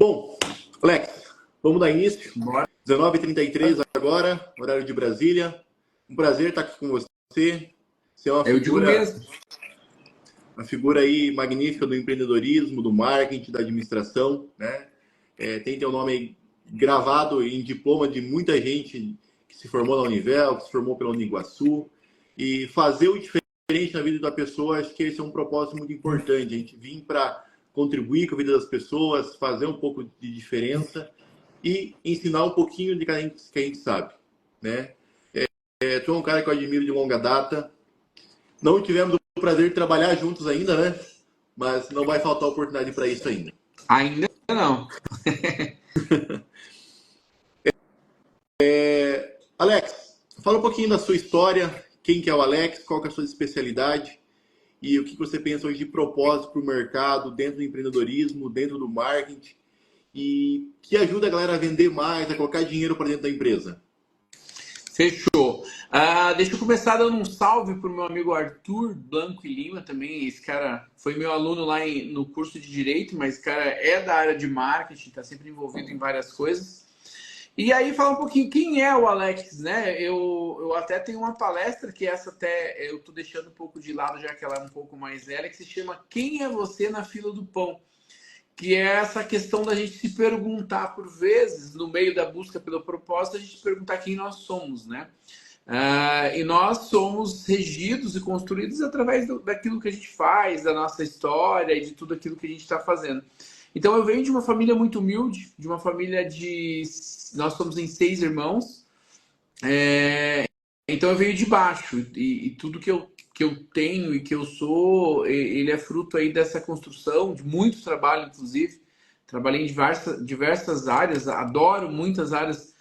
Bom, Alex, vamos dar início. Bora. 19h33 agora, horário de Brasília. Um prazer estar aqui com você. Você é Eu digo mesmo. uma figura aí magnífica do empreendedorismo, do marketing, da administração, né? Tem teu nome aí gravado em diploma de muita gente que se formou na Univel, que se formou pela Uniguaçu. E fazer o diferente na vida da pessoa, acho que esse é um propósito muito importante. A gente vir para contribuir com a vida das pessoas, fazer um pouco de diferença e ensinar um pouquinho de que a gente sabe, né? Tu é um cara que eu admiro de longa data. Não tivemos o prazer de trabalhar juntos ainda, né? Mas não vai faltar oportunidade para isso ainda. Ainda não. Alex, fala um pouquinho da sua história, quem que é o Alex, qual que é a sua especialidade e o que você pensa hoje de propósito para o mercado, dentro do empreendedorismo, dentro do marketing e que ajuda a galera a vender mais, a colocar dinheiro para dentro da empresa. Fechou. Deixa eu começar dando um salve pro meu amigo Arthur Blanco e Lima também. Esse cara foi meu aluno lá no curso de Direito, mas esse cara é da área de marketing, está sempre envolvido em várias coisas. E aí fala um pouquinho quem é o Alex, né? Eu até tenho uma palestra que essa até eu tô deixando um pouco de lado, já que ela é um pouco mais velha, que se chama Quem é Você na Fila do Pão? Que é essa questão da gente se perguntar por vezes, no meio da busca pelo propósito, a gente se perguntar quem nós somos, né? E nós somos regidos e construídos através daquilo que a gente faz, da nossa história e de tudo aquilo que a gente está fazendo. Então eu venho de uma família muito humilde, de uma família de... Nós somos em 6 irmãos, então eu venho de baixo e tudo que eu tenho e que eu sou, ele é fruto aí dessa construção, de muito trabalho, inclusive. Trabalhei em diversas áreas, adoro muitas áreas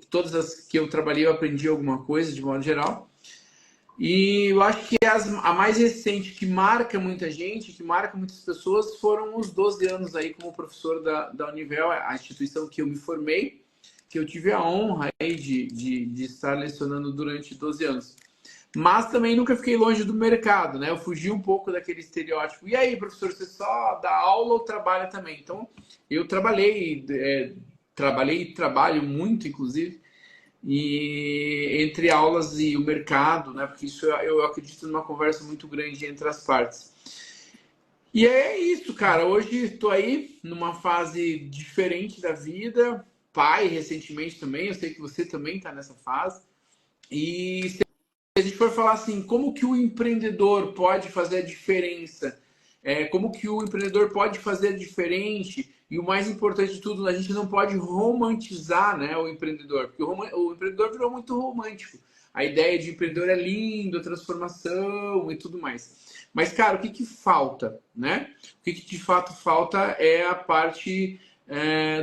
todas as que eu trabalhei eu aprendi alguma coisa, de modo geral. E eu acho que a mais recente, que marca muita gente, que marca muitas pessoas, foram os 12 anos aí como professor da Univel, a instituição que eu me formei, que eu tive a honra aí de estar lecionando durante 12 anos. Mas também nunca fiquei longe do mercado, né? Eu fugi um pouco daquele estereótipo. E aí, professor, você só dá aula ou trabalha também? Então, eu trabalhei e trabalho muito, inclusive, e entre aulas e o mercado, né? Porque isso eu acredito numa conversa muito grande entre as partes. E é isso, cara. Hoje estou aí numa fase diferente da vida. Pai, recentemente também. Eu sei que você também está nessa fase. E se a gente for falar assim, como que o empreendedor pode fazer a diferença? Como que o empreendedor pode fazer diferente? E o mais importante de tudo, a gente não pode romantizar, né, o empreendedor, porque o empreendedor virou muito romântico. A ideia de empreendedor é lindo, a transformação e tudo mais. Mas, cara, o que falta, né? O que de fato falta é a parte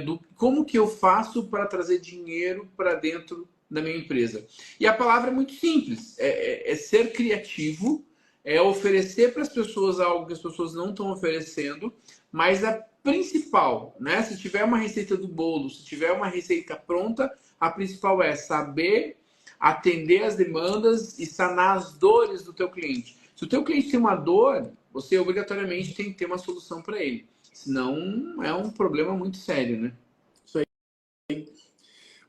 do como que eu faço para trazer dinheiro para dentro da minha empresa. E a palavra é muito simples, é ser criativo, é oferecer para as pessoas algo que as pessoas não estão oferecendo, mas a principal, né? Se tiver uma receita do bolo, se tiver uma receita pronta, a principal é saber atender as demandas e sanar as dores do teu cliente. Se o teu cliente tem uma dor, você obrigatoriamente tem que ter uma solução para ele. Senão é um problema muito sério, né? Isso aí.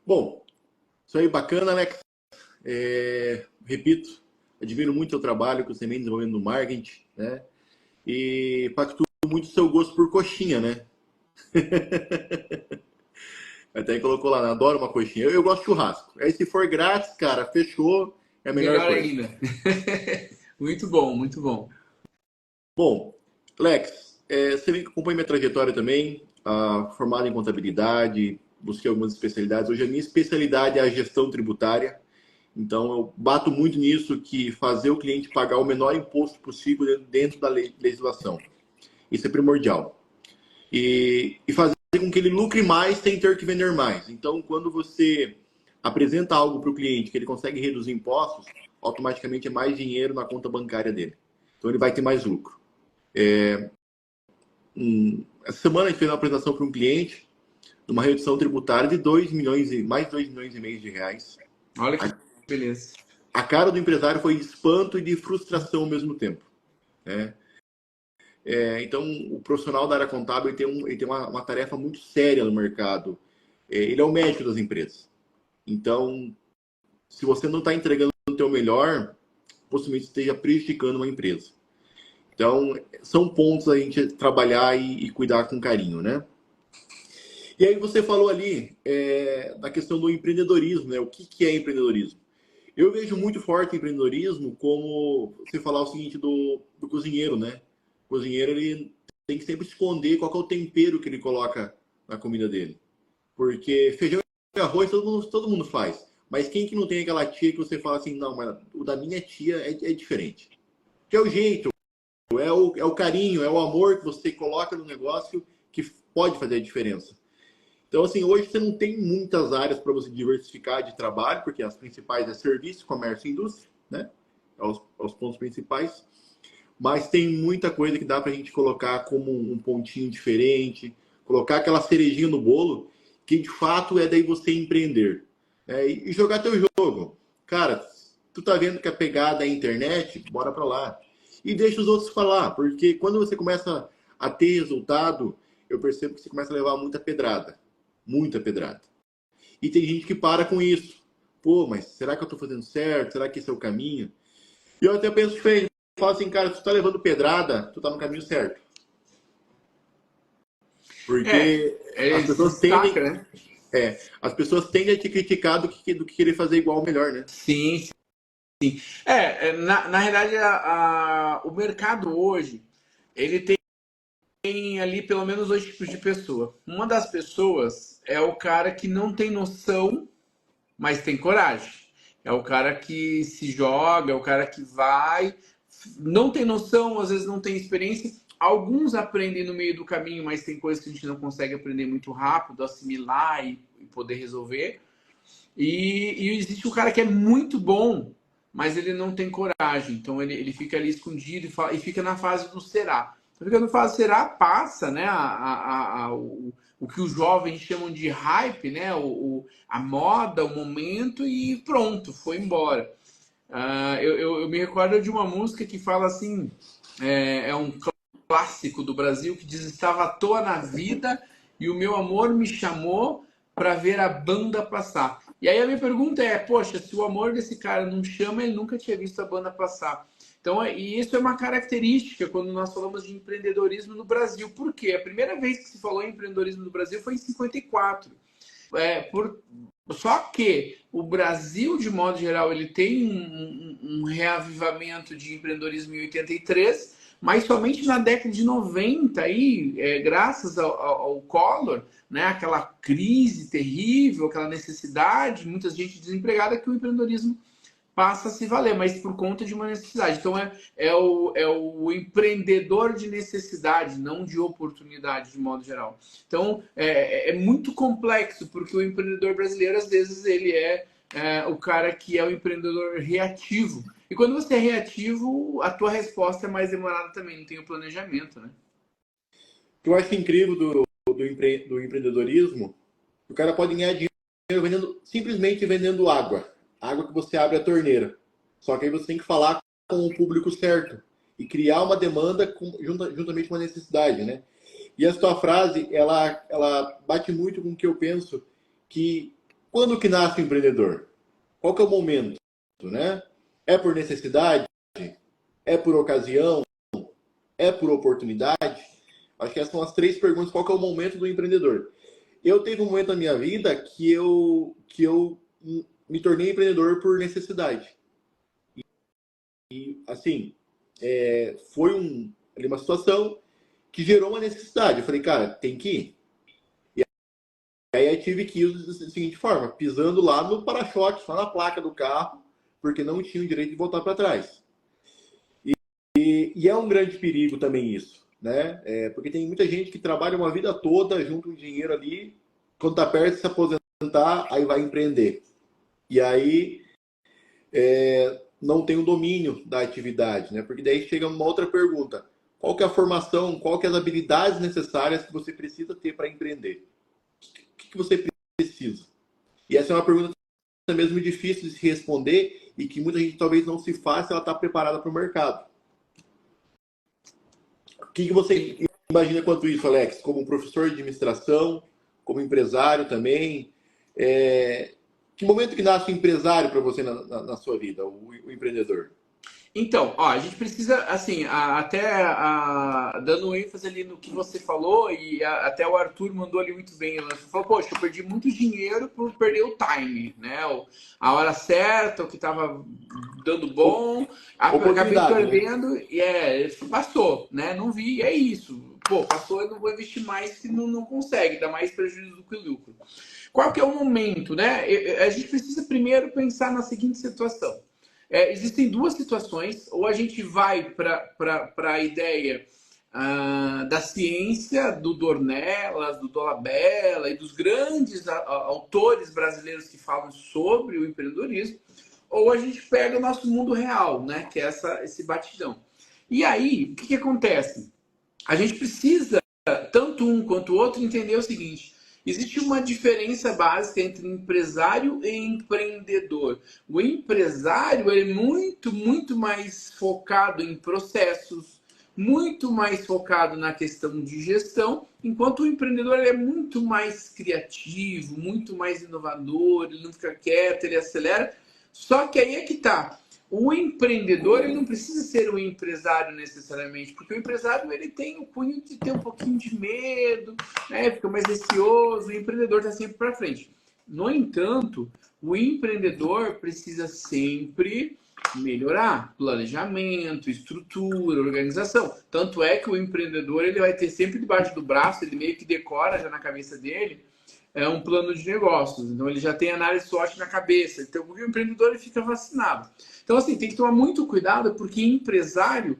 Bom, isso aí bacana, Alex. Repito, admiro muito o teu trabalho que você vem desenvolvendo no marketing, né? E pactuo muito o seu gosto por coxinha, né? Até colocou lá, adoro uma coxinha. Eu gosto de churrasco. Aí se for grátis, cara, fechou, é a melhor Melhor coisa. ainda. Muito bom, muito bom. Bom, Lex, você acompanha minha trajetória também, formado em contabilidade, busquei algumas especialidades. Hoje a minha especialidade é a gestão tributária. Então eu bato muito nisso, que fazer o cliente pagar o menor imposto possível dentro da legislação. Isso é primordial. E fazer com que ele lucre mais sem ter que vender mais. Então, quando você apresenta algo para o cliente que ele consegue reduzir impostos, automaticamente é mais dinheiro na conta bancária dele. Então, ele vai ter mais lucro. Essa semana a gente fez uma apresentação para um cliente de uma redução tributária de 2 milhões mais 2 milhões e meio de reais. Olha que beleza. A cara do empresário foi de espanto e de frustração ao mesmo tempo, né? Então, o profissional da área contábil ele tem uma tarefa muito séria no mercado. Ele é o médico das empresas. Então, se você não está entregando o teu melhor, possivelmente esteja prejudicando uma empresa. Então, são pontos a gente trabalhar e cuidar com carinho, né? E aí você falou ali da questão do empreendedorismo, né? O que é empreendedorismo? Eu vejo muito forte o empreendedorismo como você falar o seguinte do cozinheiro, né? O cozinheiro, ele tem que sempre esconder qual que é o tempero que ele coloca na comida dele. Porque feijão e arroz todo mundo faz. Mas quem que não tem aquela tia que você fala assim, não, mas o da minha tia é diferente. Que é o jeito, é o carinho, é o amor que você coloca no negócio que pode fazer a diferença. Então, assim, hoje você não tem muitas áreas para você diversificar de trabalho, porque as principais é serviço, comércio e indústria, né? Os pontos principais. Mas tem muita coisa que dá para a gente colocar como um pontinho diferente, colocar aquela cerejinha no bolo, que de fato é daí você empreender. E jogar teu jogo. Cara, tu tá vendo que a pegada é a internet, bora para lá. E deixa os outros falar, porque quando você começa a ter resultado, eu percebo que você começa a levar muita pedrada. Muita pedrada. E tem gente que para com isso. Pô, mas será que eu tô fazendo certo? Será que esse é o caminho? E eu até penso diferente. Fala assim, cara, se tu tá levando pedrada, tu tá no caminho certo. Porque Ele as se pessoas destaca, tendem, né? as pessoas tendem a te criticar do que querer fazer igual ou melhor, né? Sim, sim. Na realidade, o mercado hoje, ele tem ali pelo menos dois tipos de pessoa. Uma das pessoas é o cara que não tem noção, mas tem coragem. É o cara que se joga, é o cara que vai, não tem noção, às vezes não tem experiência. Alguns aprendem no meio do caminho, mas tem coisas que a gente não consegue aprender muito rápido, assimilar e poder resolver. E existe o cara que é muito bom, mas ele não tem coragem. Então ele fica ali escondido e fica na fase do será. Então, fica na fase do será, passa, né? O que os jovens chamam de hype, né? A moda, o momento e pronto, foi embora. Eu me recordo de uma música que fala assim: é um clássico do Brasil que diz: Estava à toa na vida e o meu amor me chamou para ver a banda passar. E aí a minha pergunta é: poxa, se o amor desse cara não chama, ele nunca tinha visto a banda passar. Então, e isso é uma característica quando nós falamos de empreendedorismo no Brasil. Por quê? A primeira vez que se falou em empreendedorismo no Brasil foi em 54. Só que o Brasil, de modo geral, ele tem um reavivamento de empreendedorismo em 83, mas somente na década de 90, aí, graças ao Collor, né, aquela crise terrível, aquela necessidade, muita gente desempregada, que o empreendedorismo passa a se valer, mas por conta de uma necessidade. Então, é o empreendedor de necessidade, não de oportunidade, de modo geral. Então, é muito complexo, porque o empreendedor brasileiro, às vezes, ele o cara que é o empreendedor reativo. E quando você é reativo, a tua resposta é mais demorada também, não tem o planejamento, né? O que eu acho incrível do empreendedorismo, o cara pode ganhar dinheiro simplesmente vendendo água. Água que você abre a torneira. Só que aí você tem que falar com o público certo e criar uma demanda juntamente com uma necessidade, né? E a sua frase, ela bate muito com o que eu penso, que quando que nasce o empreendedor? Qual que é o momento, né? É por necessidade? É por ocasião? É por oportunidade? Acho que essas são as três perguntas. Qual que é o momento do empreendedor? Eu teve um momento na minha vida que eu me tornei empreendedor por necessidade. E, assim, foi uma situação que gerou uma necessidade. Eu falei, cara, tem que ir. E aí eu tive que ir da seguinte forma, pisando lá no para-choque, só na placa do carro, porque não tinha o direito de voltar para trás. E é um grande perigo também isso, né? Porque tem muita gente que trabalha uma vida toda, junta um dinheiro ali, quando está perto de se aposentar, aí vai empreender. E aí não tem o domínio da atividade, né? Porque daí chega uma outra pergunta. Qual que é a formação, qual que é as habilidades necessárias que você precisa ter para empreender? O que você precisa? E essa é uma pergunta mesmo difícil de se responder e que muita gente talvez não se faça, ela está preparada para o mercado. que você imagina quanto isso, Alex? Como professor de administração, como empresário também? Que momento que nasce o empresário para você na sua vida, o empreendedor? Então, ó, a gente precisa, assim, dando ênfase ali no que você falou, e até o Arthur mandou ali muito bem. Ele falou, poxa, eu perdi muito dinheiro por perder o time, né? A hora certa, o que estava dando bom, acabei Oportunidade, né? perdendo e passou, né? Não vi, e é isso. Pô, passou, eu não vou investir mais se não consegue, dá mais prejuízo do que lucro. Qual que é o momento, né? A gente precisa primeiro pensar na seguinte situação. Existem duas situações, ou a gente vai para a ideia da ciência, do Dornelas, do Dolabella e dos grandes autores brasileiros que falam sobre o empreendedorismo, ou a gente pega o nosso mundo real, né, que é esse batidão. E aí, o que acontece? A gente precisa, tanto um quanto o outro, entender o seguinte: existe uma diferença básica entre empresário e empreendedor. O empresário é muito, muito mais focado em processos, muito mais focado na questão de gestão, enquanto o empreendedor é muito mais criativo, muito mais inovador, ele não fica quieto, ele acelera. Só que aí é que tá. O empreendedor ele não precisa ser um empresário necessariamente, porque o empresário ele tem o cunho de ter um pouquinho de medo, né? Fica mais receoso, o empreendedor está sempre para frente. No entanto, o empreendedor precisa sempre melhorar planejamento, estrutura, organização. Tanto é que o empreendedor ele vai ter sempre debaixo do braço, ele meio que decora já na cabeça dele um plano de negócios. Então ele já tem análise SWOT na cabeça. Então o empreendedor ele fica vacinado. Então assim, tem que tomar muito cuidado porque empresário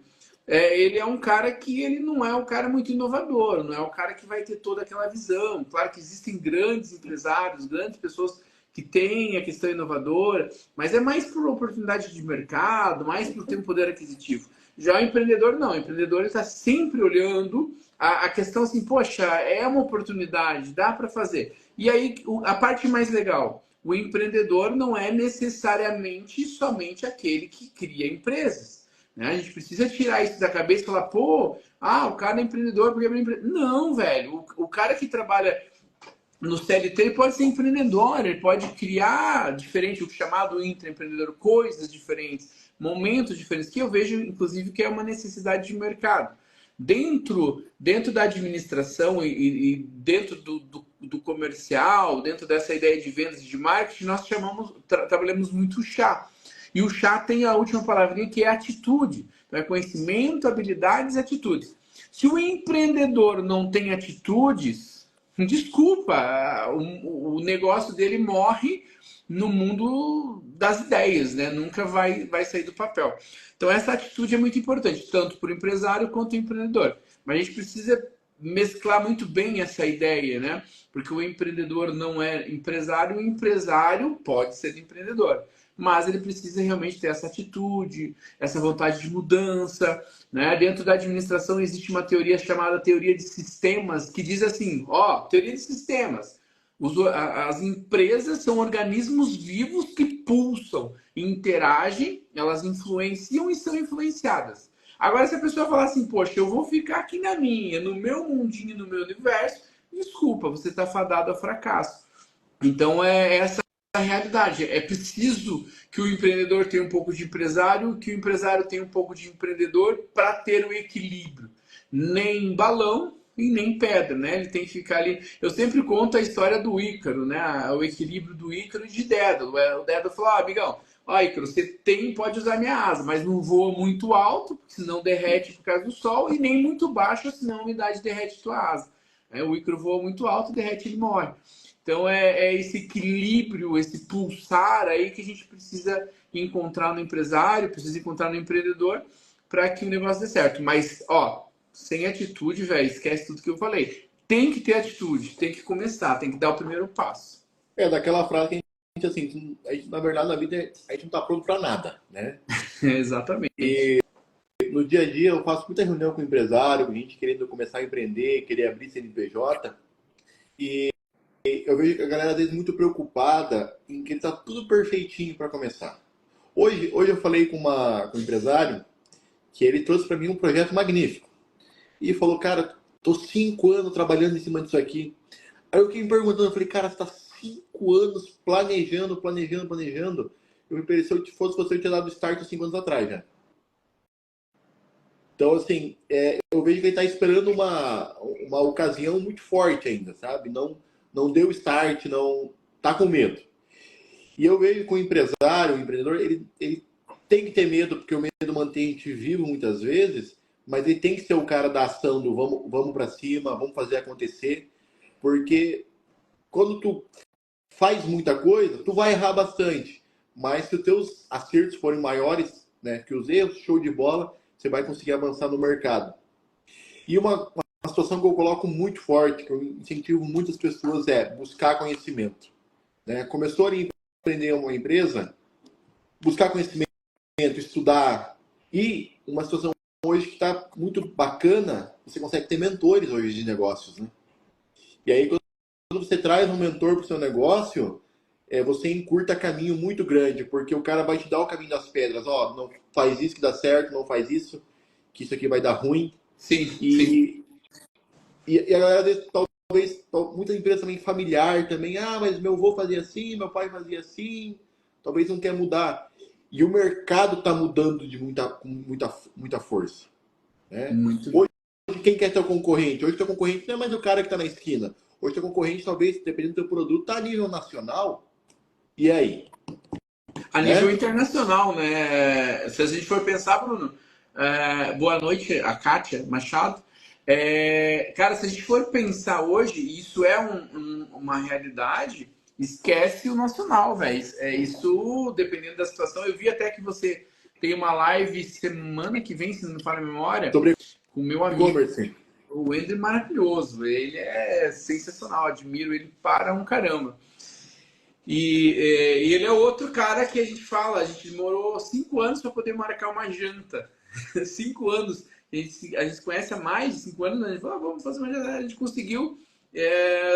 ele é um cara que ele não é um cara muito inovador, não é o cara que vai ter toda aquela visão. Claro que existem grandes empresários, grandes pessoas que têm a questão inovadora, mas é mais por oportunidade de mercado, mais por ter um poder aquisitivo. Já o empreendedor não, o empreendedor está sempre olhando a questão assim, poxa, é uma oportunidade, dá para fazer. E aí, a parte mais legal, o empreendedor não é necessariamente somente aquele que cria empresas. Né? A gente precisa tirar isso da cabeça e falar, pô, o cara é empreendedor porque é empreendedor. Não, velho, o cara que trabalha no CLT ele pode ser empreendedor, ele pode criar diferente, o chamado intraempreendedor, coisas diferentes, momentos diferentes, que eu vejo, inclusive, que é uma necessidade de mercado. Dentro da administração e dentro do comercial, dentro dessa ideia de vendas e de marketing, nós trabalhamos muito o chá. E o chá tem a última palavrinha que é atitude. Então é conhecimento, habilidades e atitudes. Se o empreendedor não tem atitudes, desculpa, o negócio dele morre no mundo das ideias, né? Nunca vai sair do papel. Então essa atitude é muito importante, tanto para o empresário quanto para o empreendedor. Mas a gente precisa mesclar muito bem essa ideia, né? Porque o empreendedor não é empresário, o empresário pode ser empreendedor. Mas ele precisa realmente ter essa atitude, essa vontade de mudança, né? Dentro da administração existe uma teoria chamada teoria de sistemas, que diz assim, teoria de sistemas. As empresas são organismos vivos que pulsam, interagem, elas influenciam e são influenciadas. Agora, se a pessoa falar assim, poxa, eu vou ficar aqui na minha, no meu mundinho, no meu universo, desculpa, você está fadado ao fracasso. Então, essa a realidade. É preciso que o empreendedor tenha um pouco de empresário, que o empresário tenha um pouco de empreendedor para ter o equilíbrio. Nem balão e nem pedra, né? Ele tem que ficar ali. Eu sempre conto a história do Ícaro, né? O equilíbrio do Ícaro e de Dédalo. O Dédalo falou: Amigão, Ícaro, você pode usar minha asa, mas não voa muito alto, senão derrete por causa do sol, e nem muito baixo, senão a umidade derrete tua asa. O Ícaro voa muito alto, derrete, ele morre. Então é esse equilíbrio, esse pulsar aí que a gente precisa encontrar no empresário, precisa encontrar no empreendedor para que o negócio dê certo. Mas, sem atitude, velho, esquece tudo que eu falei. Tem que ter atitude, tem que começar, tem que dar o primeiro passo. Daquela frase que a gente, na verdade, na vida, a gente não está pronto para nada, né? Exatamente. E no dia a dia eu faço muita reunião com empresário, gente querendo começar a empreender, querer abrir CNPJ. E eu vejo que a galera às vezes muito preocupada em que está tudo perfeitinho para começar. Hoje eu falei com um empresário que ele trouxe para mim um projeto magnífico. e falou, cara, tô 5 anos trabalhando em cima disso aqui. Aí eu fiquei me perguntando, eu falei, cara, você tá 5 anos planejando. Eu me pensei, se eu fosse você, eu tinha dado start 5 anos atrás já. Então, assim, eu vejo que ele está esperando uma ocasião muito forte ainda, sabe? Não deu start, não tá com medo. E eu vejo que o empresário, o empreendedor, ele tem que ter medo, porque o medo mantém a gente vivo muitas vezes, mas ele tem que ser o cara da ação do vamos para cima, vamos fazer acontecer, porque quando tu faz muita coisa, tu vai errar bastante, mas se os teus acertos forem maiores, né, que os erros, show de bola, você vai conseguir avançar no mercado. E uma situação que eu coloco muito forte, que eu incentivo muitas pessoas, é buscar conhecimento. Né? Começou a empreender uma empresa, buscar conhecimento, estudar. E uma situação hoje que está muito bacana, você consegue ter mentores hoje de negócios. Né? E aí, quando você traz um mentor para o seu negócio, você encurta caminho muito grande, porque o cara vai te dar o caminho das pedras. Ó, não faz isso que dá certo, não faz isso, que isso aqui vai dar ruim. Sim, sim. E a galera, talvez, muita empresa também familiar também, mas meu avô fazia assim, meu pai fazia assim, talvez não quer mudar. E o mercado está mudando com muita força. Né? Muito. Hoje, quem quer ter o concorrente? Hoje, o teu concorrente não é mais o cara que está na esquina. Hoje, o teu concorrente, talvez, dependendo do teu produto, está a nível nacional. E aí? A nível Né? internacional, né? Se a gente for pensar, Bruno, boa noite, a Kátia Machado. Cara, se a gente for pensar hoje, isso é uma realidade, esquece o nacional, velho. Isso, dependendo da situação. Eu vi até que você tem uma live semana que vem, se não me falha a memória, Sobre com o meu amigo. e-commerce. O Ender é maravilhoso, ele é sensacional, admiro ele para um caramba. E ele é outro cara que a gente fala, a gente demorou 5 anos para poder marcar uma janta. 5 anos. A gente se conhece há mais de 5 anos, né? A gente falou, vamos fazer uma janta. A gente conseguiu,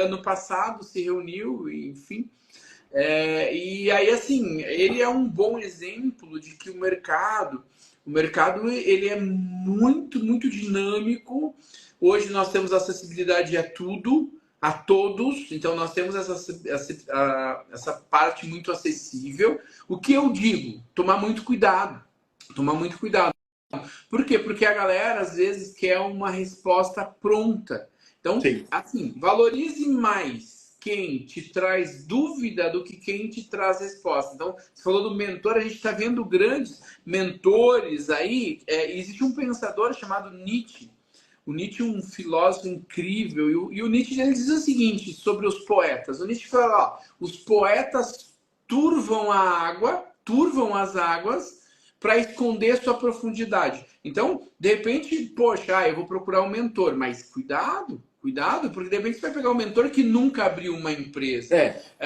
ano passado, se reuniu, enfim. E aí, assim, ele é um bom exemplo de que o mercado ele é muito, muito dinâmico. Hoje nós temos acessibilidade a tudo, a todos, então nós temos essa parte muito acessível. O que eu digo? Tomar muito cuidado. Tomar muito cuidado. Por quê? Porque a galera às vezes quer uma resposta pronta. Então, Sim. assim, valorize mais quem te traz dúvida do que quem te traz resposta. Então, você falou do mentor, a gente está vendo grandes mentores aí. Existe um pensador chamado Nietzsche. O Nietzsche é um filósofo incrível. E o Nietzsche ele diz o seguinte sobre os poetas. O Nietzsche fala, ó, os poetas turvam as águas para esconder sua profundidade. Então, de repente, poxa, eu vou procurar um mentor, mas cuidado, porque de repente você vai pegar um mentor que nunca abriu uma empresa,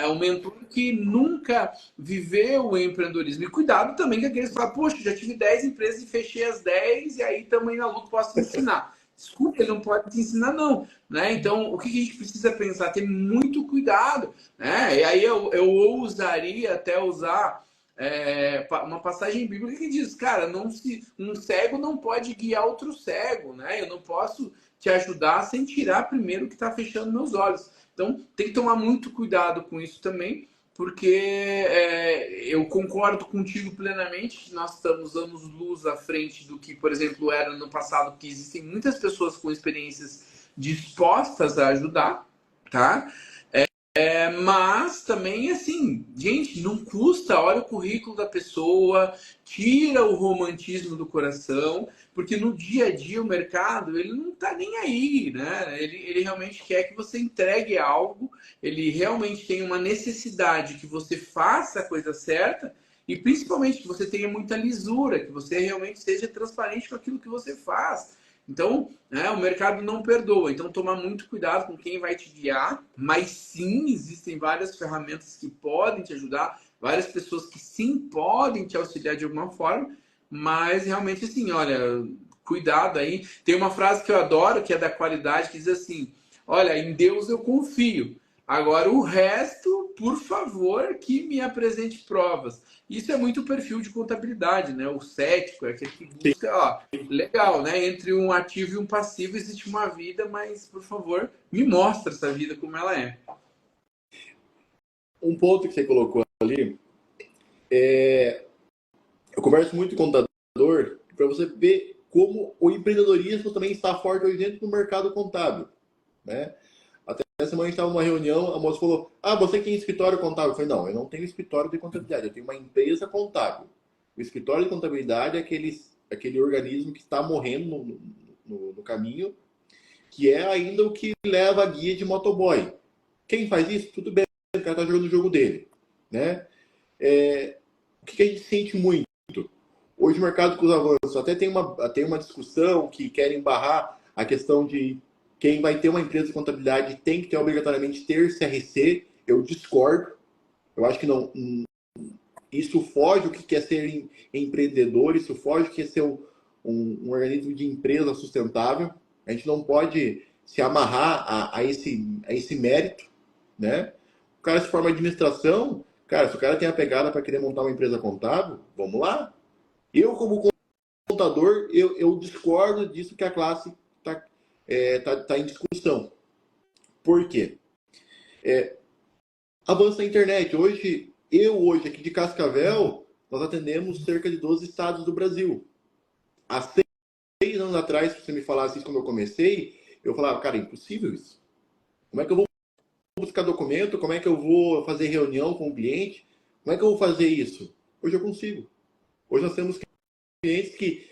um mentor que nunca viveu o empreendedorismo. E cuidado também com aqueles que falam, poxa, já tive 10 empresas e fechei as 10 e aí também na luta posso ensinar. Desculpa, ele não pode te ensinar, não. Né? Então, o que a gente precisa pensar? Ter muito cuidado. Né? E aí eu ousaria até usar uma passagem bíblica que diz, cara, um cego não pode guiar outro cego, né? Eu não posso te ajudar sem tirar primeiro o que está fechando meus olhos. Então, tem que tomar muito cuidado com isso também, porque eu concordo contigo plenamente que nós estamos anos-luz à frente do que, por exemplo, era no passado, que existem muitas pessoas com experiências dispostas a ajudar, tá? Mas também, assim, gente, não custa, olha o currículo da pessoa, tira o romantismo do coração, porque no dia a dia o mercado, ele não tá nem aí, né? Ele realmente quer que você entregue algo, ele realmente tem uma necessidade que você faça a coisa certa e principalmente que você tenha muita lisura, que você realmente seja transparente com aquilo que você faz. Então, o mercado não perdoa. Então, tomar muito cuidado com quem vai te guiar. Mas sim, existem várias ferramentas que podem te ajudar, várias pessoas que sim podem te auxiliar de alguma forma. Mas realmente, assim, olha, cuidado aí. Tem uma frase que eu adoro, que é da qualidade, que diz assim: olha, em Deus eu confio, Agora, o resto, por favor, que me apresente provas. Isso é muito o perfil de contabilidade, né? O cético é aquele que busca, ó, legal, né? Entre um ativo e um passivo existe uma vida, mas, por favor, me mostra essa vida como ela é. Um ponto que você colocou ali, eu converso muito com o contador para você ver como o empreendedorismo também está forte hoje dentro do mercado contábil, né? Essa semana a gente estava numa reunião, a moça falou: Ah, você tem escritório contábil? Eu falei: Não, eu não tenho escritório de contabilidade, eu tenho uma empresa contábil. O escritório de contabilidade é aquele organismo que está morrendo no caminho, que é ainda o que leva a guia de motoboy. Quem faz isso? Tudo bem, o cara está jogando o jogo dele, né? O que a gente sente muito? Hoje o mercado com os avanços, até tem uma discussão que querem barrar a questão de quem vai ter uma empresa de contabilidade tem que ter obrigatoriamente ter CRC. Eu discordo. Eu acho que não. Isso foge o que é ser empreendedor, isso foge o que é ser um organismo de empresa sustentável. A gente não pode se amarrar a esse mérito, né? O cara se forma em administração, cara, se o cara tem a pegada para querer montar uma empresa contábil, vamos lá. Eu, como contador, eu discordo disso que a classe está em discussão. Por quê? Avanço da internet. Hoje, aqui de Cascavel, nós atendemos cerca de 12 estados do Brasil. Há 6 anos atrás, se você me falasse isso quando eu comecei, eu falava, cara, é impossível isso. Como é que eu vou buscar documento? Como é que eu vou fazer reunião com o cliente? Como é que eu vou fazer isso? Hoje eu consigo. Hoje nós temos clientes que,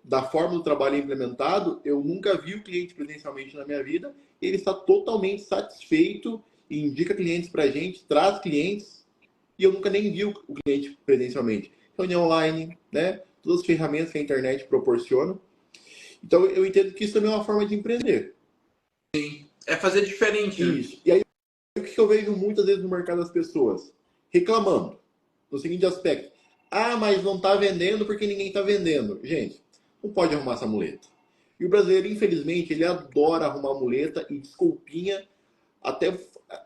da forma do trabalho implementado, eu nunca vi o cliente presencialmente na minha vida, e ele está totalmente satisfeito, indica clientes para a gente, traz clientes, e eu nunca nem vi o cliente presencialmente. Reunião online, né? Todas as ferramentas que a internet proporciona. Então, eu entendo que isso também é uma forma de empreender. É fazer diferente, né? Isso. E aí, o que eu vejo muitas vezes no mercado das pessoas? Reclamando. No seguinte aspecto: Ah, mas não está vendendo porque ninguém está vendendo. Gente, não pode arrumar essa muleta. E o brasileiro, infelizmente, ele adora arrumar muleta e desculpinha. Até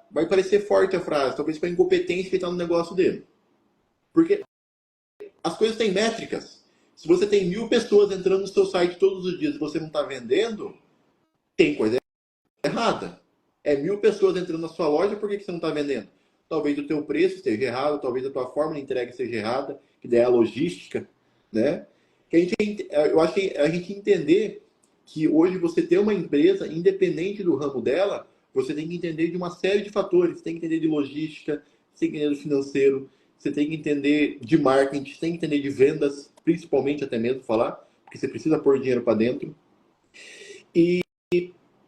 vai parecer forte a frase, talvez para incompetência que está no negócio dele. Porque as coisas têm métricas. Se você tem 1.000 pessoas entrando no seu site todos os dias e você não está vendendo, tem coisa errada. 1.000 pessoas entrando na sua loja, por que você não está vendendo? Talvez o teu preço esteja errado, talvez a tua forma de entrega esteja errada, que daí é a logística, né? Eu acho que a gente entender que hoje você ter uma empresa, independente do ramo dela, você tem que entender de uma série de fatores. Você tem que entender de logística, você tem que entender do financeiro, você tem que entender de marketing, você tem que entender de vendas, principalmente até mesmo falar, porque você precisa pôr dinheiro para dentro. E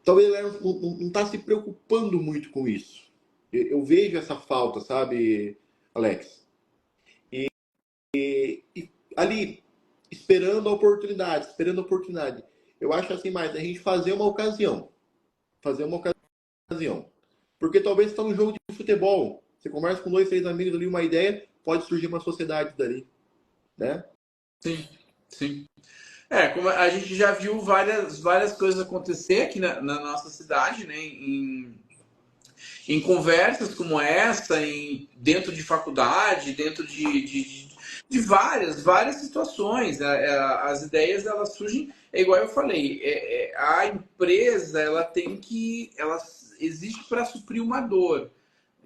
talvez a galera não está se preocupando muito com isso. Eu vejo essa falta, sabe, Alex? E ali, esperando a oportunidade. Eu acho assim mais, a gente fazer uma ocasião. Fazer uma ocasião. Porque talvez você está num jogo de futebol, você conversa com 2, 3 amigos ali, uma ideia, pode surgir uma sociedade dali, né? Sim, sim. Como a gente já viu várias coisas acontecer aqui na nossa cidade, né? Em conversas como essa, dentro de faculdade, dentro de várias situações. As ideias elas surgem, é igual eu falei, a empresa ela existe para suprir uma dor.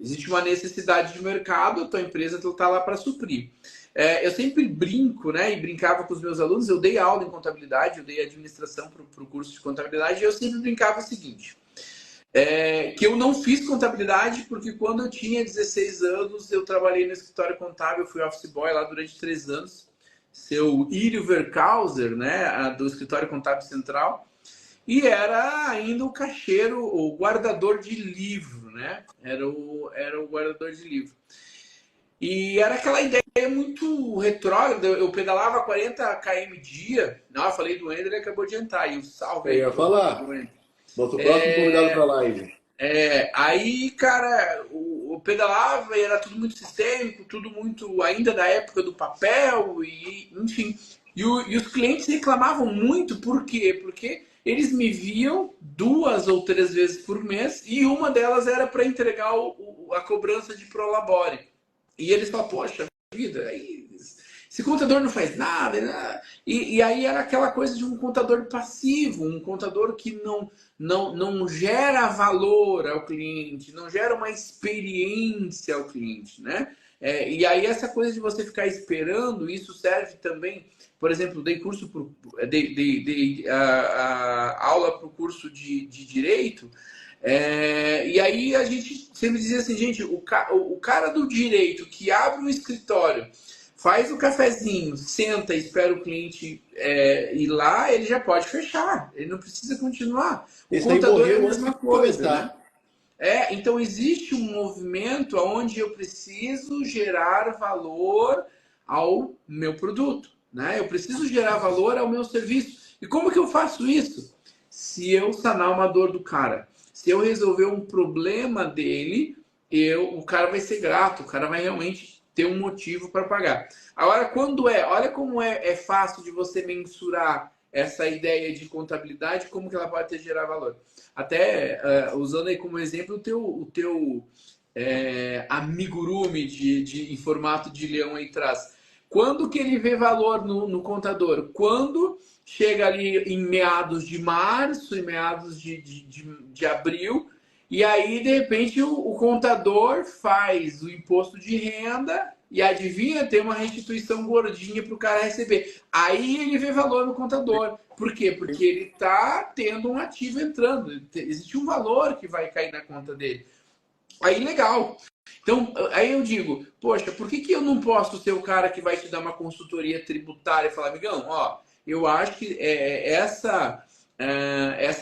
Existe uma necessidade de mercado, a tua empresa está lá para suprir. Eu sempre brinco, né? E brincava com os meus alunos. Eu dei aula em contabilidade, eu dei administração para o curso de contabilidade, e eu sempre brincava o seguinte: que eu não fiz contabilidade porque quando eu tinha 16 anos eu trabalhei no escritório contábil, eu fui office boy lá durante 3 anos, seu Írio Verkauser, né, do escritório contábil central, e era ainda o caixeiro, o guardador de livro, né? Era o guardador de livro. E era aquela ideia muito retrógrada. Eu pedalava 40 km dia. Não, eu falei do Ender, ele acabou de entrar. E o salve Eu aí ia falar. Nosso próximo convidado para a live. Aí, cara, eu pedalava e era tudo muito sistêmico, tudo muito ainda da época do papel, e enfim. E os clientes reclamavam muito, por quê? Porque eles me viam 2 ou 3 vezes por mês e uma delas era para entregar a cobrança de Prolabore. E eles falam, poxa vida, aí, esse contador não faz nada, né? E aí era aquela coisa de um contador passivo, um contador que não gera valor ao cliente, não gera uma experiência ao cliente, né? E aí essa coisa de você ficar esperando, isso serve também, por exemplo, dei curso dei aula para o curso de direito, e aí a gente sempre dizia assim, gente, o cara do direito que abre um escritório, faz o cafezinho, senta e espera o cliente ir lá, ele já pode fechar, ele não precisa continuar. O Esse aí contador é a morreu antes mesma de coisa, né? começar. Então existe um movimento onde eu preciso gerar valor ao meu produto, né? Eu preciso gerar valor ao meu serviço. E como que eu faço isso? Se eu sanar uma dor do cara, se eu resolver um problema dele, o cara vai ser grato, o cara vai realmente ter um motivo para pagar. Agora, olha como é fácil de você mensurar essa ideia de contabilidade, como que ela pode ter gerar valor. Até usando aí como exemplo o teu amigurumi em formato de leão aí atrás. Quando que ele vê valor no contador? Quando chega ali em meados de março, em meados de abril, e aí, de repente, o contador faz o imposto de renda e adivinha, tem uma restituição gordinha para o cara receber. Aí ele vê valor no contador. Por quê? Porque ele está tendo um ativo entrando. Existe um valor que vai cair na conta dele. Aí, legal. Então, aí eu digo, poxa, por que eu não posso ser o cara que vai te dar uma consultoria tributária e falar, amigão, ó, eu acho que essa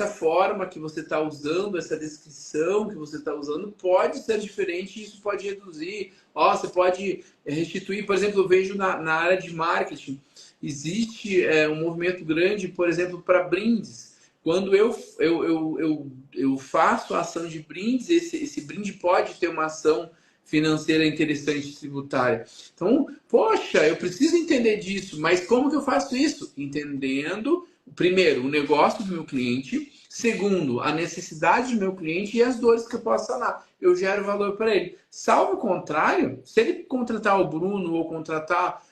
forma que você está usando, essa descrição que você está usando, pode ser diferente e isso pode reduzir. Ó, você pode restituir, por exemplo, eu vejo na área de marketing, existe um movimento grande, por exemplo, para brindes. Quando eu faço a ação de brindes, esse brinde pode ter uma ação financeira interessante tributária. Então, poxa, eu preciso entender disso, mas como que eu faço isso? Entendendo, primeiro, o negócio do meu cliente, segundo, a necessidade do meu cliente e as dores que eu posso sanar. Eu gero valor para ele. Salvo o contrário, se ele contratar o Bruno ou contratar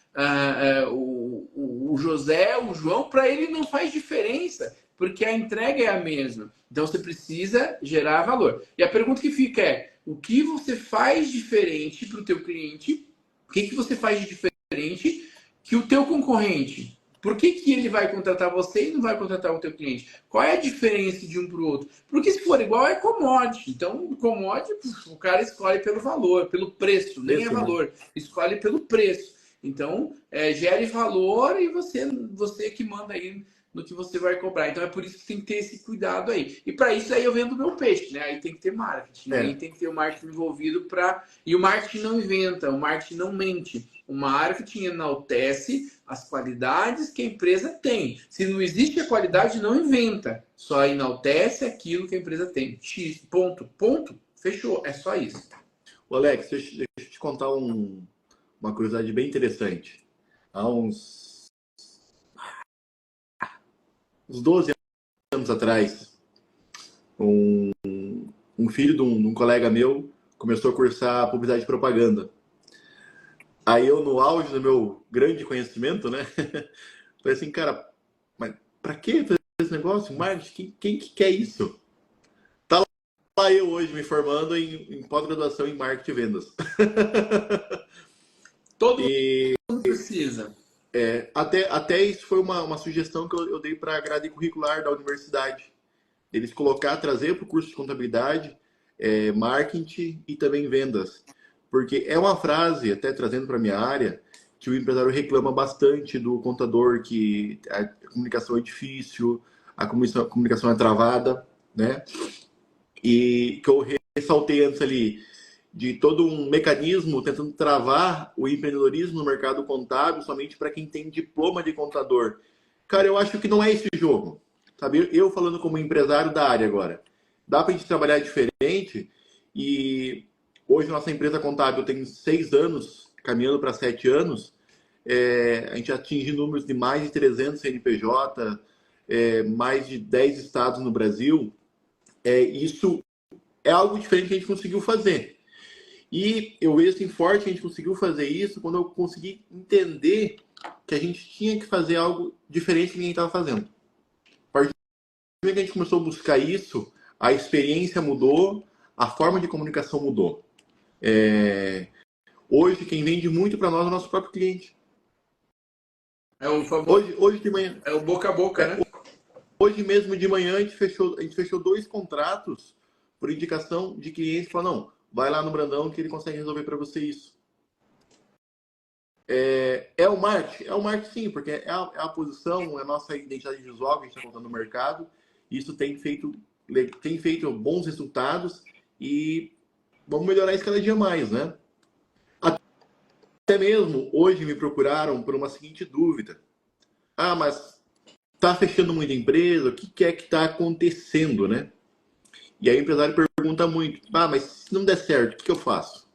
o José, o João, para ele não faz diferença, porque a entrega é a mesma. Então você precisa gerar valor. E a pergunta que fica é: o que você faz diferente para o teu cliente? O que você faz de diferente que o teu concorrente? Por que ele vai contratar você e não vai contratar o teu cliente? Qual é a diferença de um para o outro? Porque se for igual, é commodity. Então, commodity, o cara escolhe pelo valor, pelo preço, nem é Isso, né? valor, escolhe pelo preço. Então, gere valor e você que manda aí no que você vai cobrar. Então é por isso que tem que ter esse cuidado aí. E para isso aí eu vendo meu peixe, né? Aí tem que ter marketing, aí É. tem que ter o marketing envolvido para. E o marketing não inventa, o marketing não mente. O marketing enaltece as qualidades que a empresa tem. Se não existe a qualidade, não inventa. Só enaltece aquilo que a empresa tem. X, ponto, ponto, fechou. É só isso. Ô Alex, deixa eu te contar uma curiosidade bem interessante. Há uns 12 anos atrás, um filho de um colega meu começou a cursar publicidade e propaganda. Aí eu, no auge do meu grande conhecimento, né? Falei assim, cara, mas pra que fazer esse negócio? Marketing? Quem que quer isso? Tá lá eu hoje me formando em pós-graduação em marketing e vendas. Todo E mundo precisa. até isso foi uma sugestão que eu dei para a grade curricular da universidade. Eles trazer para o curso de contabilidade, marketing e também vendas. Porque é uma frase, até trazendo para a minha área, que o empresário reclama bastante do contador, que a comunicação é difícil, a comunicação é travada, né? E que eu ressaltei antes ali, de todo um mecanismo tentando travar o empreendedorismo no mercado contábil somente para quem tem diploma de contador. Cara, eu acho que não é esse jogo. Sabe? Eu falando como empresário da área agora. Dá para a gente trabalhar diferente e hoje nossa empresa contábil tem 6 anos, caminhando para 7 anos. A gente atinge números de mais de 300 CNPJ, mais de 10 estados no Brasil. Isso é algo diferente que a gente conseguiu fazer. E eu vejo assim forte que a gente conseguiu fazer isso quando eu consegui entender que a gente tinha que fazer algo diferente do que ninguém estava fazendo. A partir do momento que a gente começou a buscar isso, a experiência mudou, a forma de comunicação mudou. Hoje, quem vende muito para nós é o nosso próprio cliente. É o famoso, Hoje de manhã, é o boca a boca, né? hoje mesmo de manhã, a gente fechou 2 contratos por indicação de clientes que falaram, não, vai lá no Brandão que ele consegue resolver para você isso. É o marketing? É o marketing sim, porque é a posição, é a nossa identidade visual que a gente está contando no mercado. Isso tem feito bons resultados e vamos melhorar isso cada dia mais, né? Até mesmo hoje me procuraram por uma seguinte dúvida. Ah, mas tá fechando muita empresa, o que é que está acontecendo, né? E aí o empresário pergunta muito, ah, mas se não der certo, o que eu faço?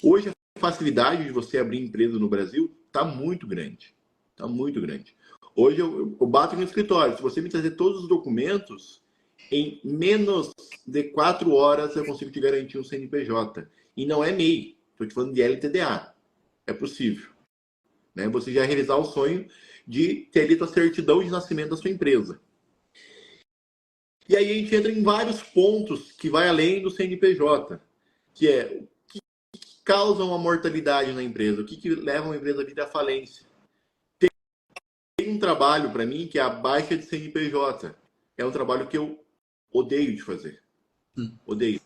Hoje a facilidade de você abrir empresa no Brasil está muito grande. Está muito grande. Hoje eu bato no escritório, se você me trazer todos os documentos, em menos de 4 horas eu consigo te garantir um CNPJ. E não é MEI, estou te falando de LTDA. É possível. Né? Você já realizar o sonho de ter ali a certidão de nascimento da sua empresa. E aí a gente entra em vários pontos que vai além do CNPJ, que é o que causa uma mortalidade na empresa, o que leva uma empresa a vir à falência. Tem um trabalho para mim que é a baixa de CNPJ. É um trabalho que eu odeio de fazer. Odeio.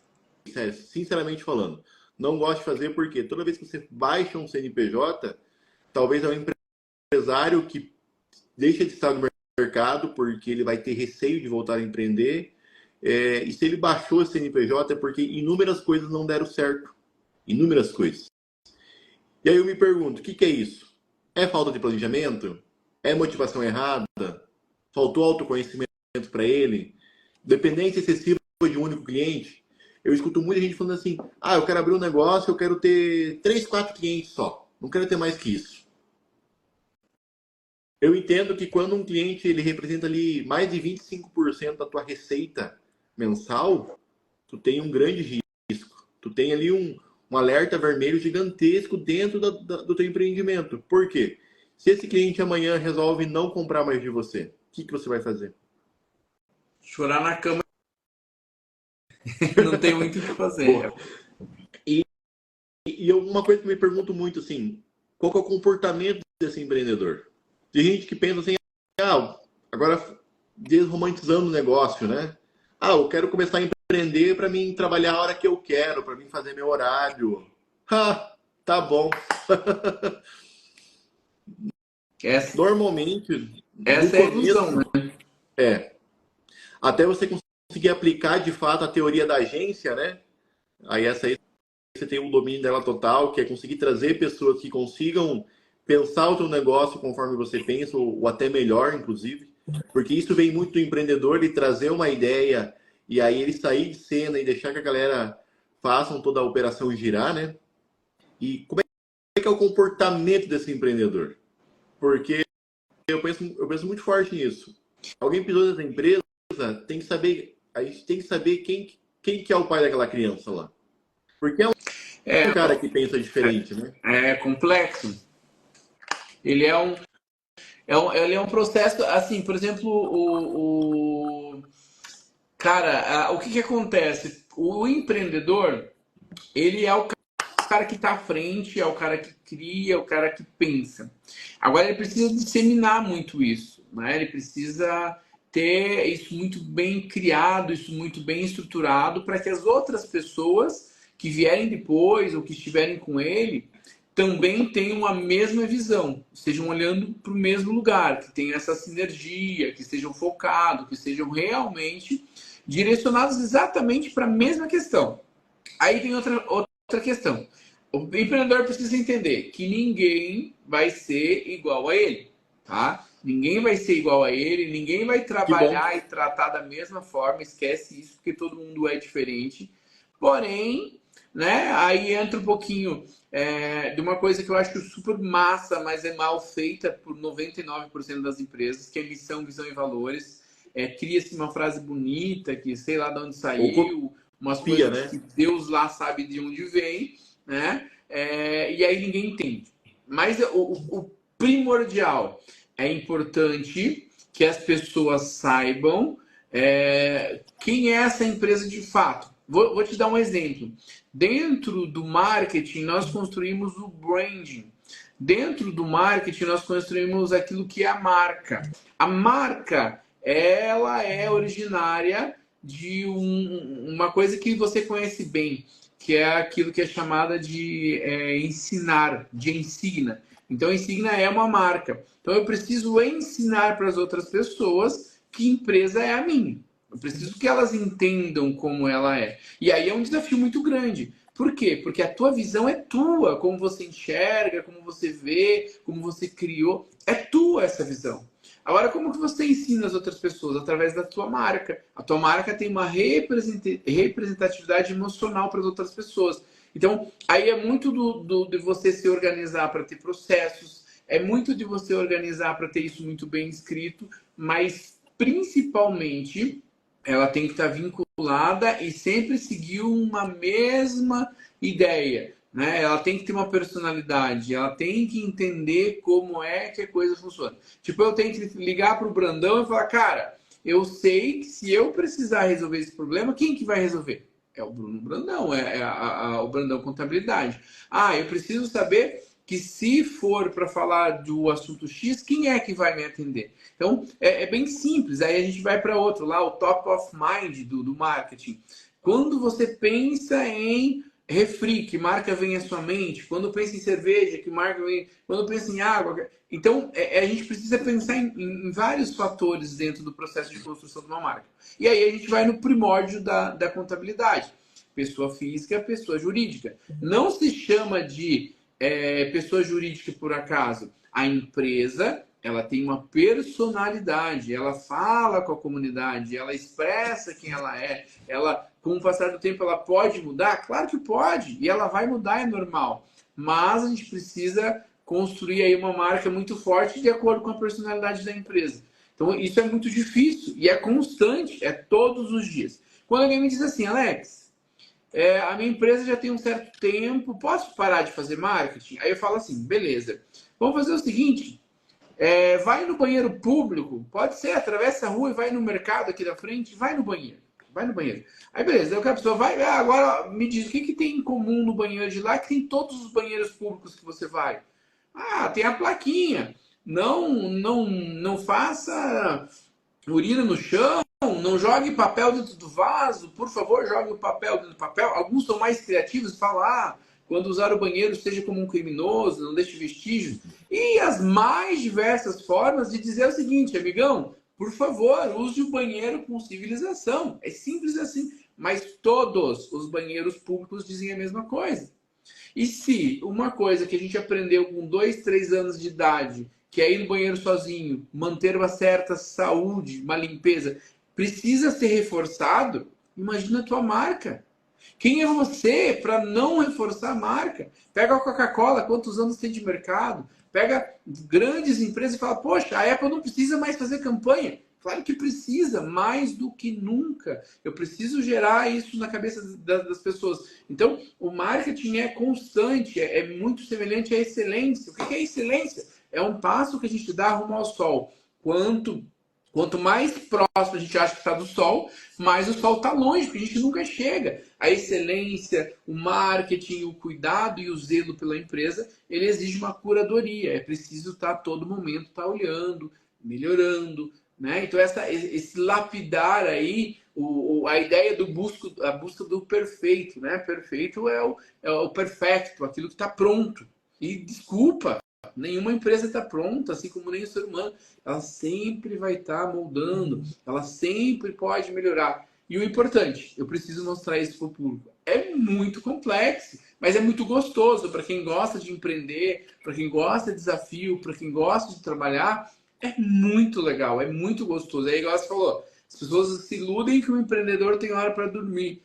Sério, sinceramente falando. Não gosto de fazer porque toda vez que você baixa um CNPJ, talvez é um empresário que deixa de estar no mercado porque ele vai ter receio de voltar a empreender. E se ele baixou esse CNPJ é porque inúmeras coisas não deram certo. Inúmeras coisas. E aí eu me pergunto, o que é isso? É falta de planejamento? É motivação errada? Faltou autoconhecimento para ele? Dependência excessiva de um único cliente? Eu escuto muita gente falando assim, ah, eu quero abrir um negócio, eu quero ter 3, 4 clientes só. Não quero ter mais que isso. Eu entendo que quando um cliente ele representa ali mais de 25% da tua receita mensal, tu tem um grande risco. Tu tem ali um alerta vermelho gigantesco dentro do teu empreendimento. Por quê? Se esse cliente amanhã resolve não comprar mais de você, o que você vai fazer? Chorar na cama. Não tem muito o que fazer. E uma coisa que me pergunto muito assim, qual que é o comportamento desse empreendedor? Tem gente que pensa assim, ah, agora desromantizando o negócio, né? Ah, eu quero começar a empreender para mim trabalhar a hora que eu quero, para mim fazer meu horário. Ah, tá bom. Normalmente, Essa no é a ilusão, começo, né? até você conseguir aplicar de fato a teoria da agência, né? Aí essa aí você tem um domínio dela total, que é conseguir trazer pessoas que consigam pensar o seu negócio conforme você pensa, ou até melhor, inclusive. Porque isso vem muito do empreendedor, ele trazer uma ideia e aí ele sair de cena e deixar que a galera façam toda a operação girar, né? E como é que é o comportamento desse empreendedor? Porque eu penso muito forte nisso. Alguém pisou nessa empresa, tem que saber, a gente tem que saber quem que é o pai daquela criança lá. Porque é um cara que pensa diferente, né? É complexo. Ele ele é um processo, assim, por exemplo, cara, o que que acontece? O empreendedor, ele é o cara que está à frente, é o cara que cria, é o cara que pensa. Agora ele precisa disseminar muito isso, né? Ele precisa ter isso muito bem criado, isso muito bem estruturado para que as outras pessoas que vierem depois ou que estiverem com ele também tenham a mesma visão, estejam olhando para o mesmo lugar, que tenham essa sinergia, que estejam focados, que estejam realmente direcionados exatamente para a mesma questão. Aí tem outra questão. O empreendedor precisa entender que ninguém vai ser igual a ele, tá? Ninguém vai ser igual a ele, ninguém vai Que bom. trabalhar e tratar da mesma forma, esquece isso, porque todo mundo é diferente. Porém, né? Aí entra um pouquinho de uma coisa que eu acho super massa, mas é mal feita por 99% das empresas, que é missão, visão e valores. Cria-se uma frase bonita, que sei lá de onde Ou saiu, umas copia, coisas né? que Deus lá sabe de onde vem, né? E aí ninguém entende. Mas o primordial é importante que as pessoas saibam quem é essa empresa de fato. Vou te dar um exemplo. Dentro do marketing, nós construímos o branding. Dentro do marketing, nós construímos aquilo que é a marca. A marca, ela é originária de uma coisa que você conhece bem, que é aquilo que é chamada de ensinar, de ensina. Então, ensina é uma marca. Então, eu preciso ensinar para as outras pessoas que empresa é a minha. Eu preciso que elas entendam como ela é. E aí é um desafio muito grande. Por quê? Porque a tua visão é tua, como você enxerga, como você vê, como você criou, é tua essa visão. Agora, como que você ensina as outras pessoas? Através da tua marca. A tua marca tem uma representatividade emocional para as outras pessoas. Então, aí é muito de você se organizar para ter processos, é muito de você organizar para ter isso muito bem escrito, mas principalmente ela tem que estar vinculada e sempre seguir uma mesma ideia, né? Ela tem que ter uma personalidade, ela tem que entender como é que a coisa funciona. Tipo, eu tenho que ligar para o Brandão e falar, cara, eu sei que se eu precisar resolver esse problema, quem que vai resolver? É o Bruno Brandão, o Brandão Contabilidade. Ah, eu preciso saber que se for para falar do assunto X, quem é que vai me atender? Então, bem simples. Aí a gente vai para outro, lá o top of mind do marketing. Quando você pensa em refri, que marca vem à sua mente? Quando pensa em cerveja, que marca vem? Quando pensa em água? Então, a gente precisa pensar em vários fatores dentro do processo de construção de uma marca. E aí a gente vai no primórdio da contabilidade. Pessoa física, pessoa jurídica. Não se chama de pessoa jurídica por acaso. A empresa, ela tem uma personalidade, ela fala com a comunidade, ela expressa quem ela é, ela, com o passar do tempo, ela pode mudar? Claro que pode, e ela vai mudar, é normal. Mas a gente precisa construir aí uma marca muito forte de acordo com a personalidade da empresa. Então, isso é muito difícil e é constante, é todos os dias. Quando alguém me diz assim, Alex, a minha empresa já tem um certo tempo, posso parar de fazer marketing? Aí eu falo assim, beleza, vamos fazer o seguinte, vai no banheiro público, pode ser, atravessa a rua e vai no mercado aqui da frente, vai no banheiro. Vai no banheiro. Aí beleza, aí a pessoa vai, agora me diz o que tem em comum no banheiro de lá, que tem todos os banheiros públicos que você vai. Ah, tem a plaquinha. Não faça urina no chão, não jogue papel dentro do vaso, por favor, jogue o papel dentro do papel. Alguns são mais criativos e falam, quando usar o banheiro, seja como um criminoso, não deixe vestígios. E as mais diversas formas de dizer o seguinte, amigão, por favor, use o banheiro com civilização. É simples assim. Mas todos os banheiros públicos dizem a mesma coisa. E se uma coisa que a gente aprendeu com 2, 3 anos de idade, que é ir no banheiro sozinho, manter uma certa saúde, uma limpeza, precisa ser reforçado, imagina a tua marca. Quem é você para não reforçar a marca? Pega a Coca-Cola, quantos anos tem de mercado? Pega grandes empresas e fala, poxa, a Apple não precisa mais fazer campanha. Claro que precisa, mais do que nunca. Eu preciso gerar isso na cabeça das pessoas. Então, o marketing é constante, é muito semelhante à excelência. O que é excelência? É um passo que a gente dá rumo ao sol. Quanto mais próximo a gente acha que está do sol, mais o sol está longe, porque a gente nunca chega. A excelência, o marketing, o cuidado e o zelo pela empresa, ele exige uma curadoria. É preciso estar a todo momento olhando, melhorando, né? Então, esse lapidar aí, a ideia a busca do perfeito, né? Perfeito é o perfecto, aquilo que está pronto. E desculpa, nenhuma empresa está pronta, assim como nem o ser humano. Ela sempre vai estar moldando, ela sempre pode melhorar. E o importante, eu preciso mostrar isso para o público. É muito complexo, mas é muito gostoso para quem gosta de empreender, para quem gosta de desafio, para quem gosta de trabalhar. É muito legal, é muito gostoso. É igual você falou, as pessoas se iludem que o empreendedor tem hora para dormir.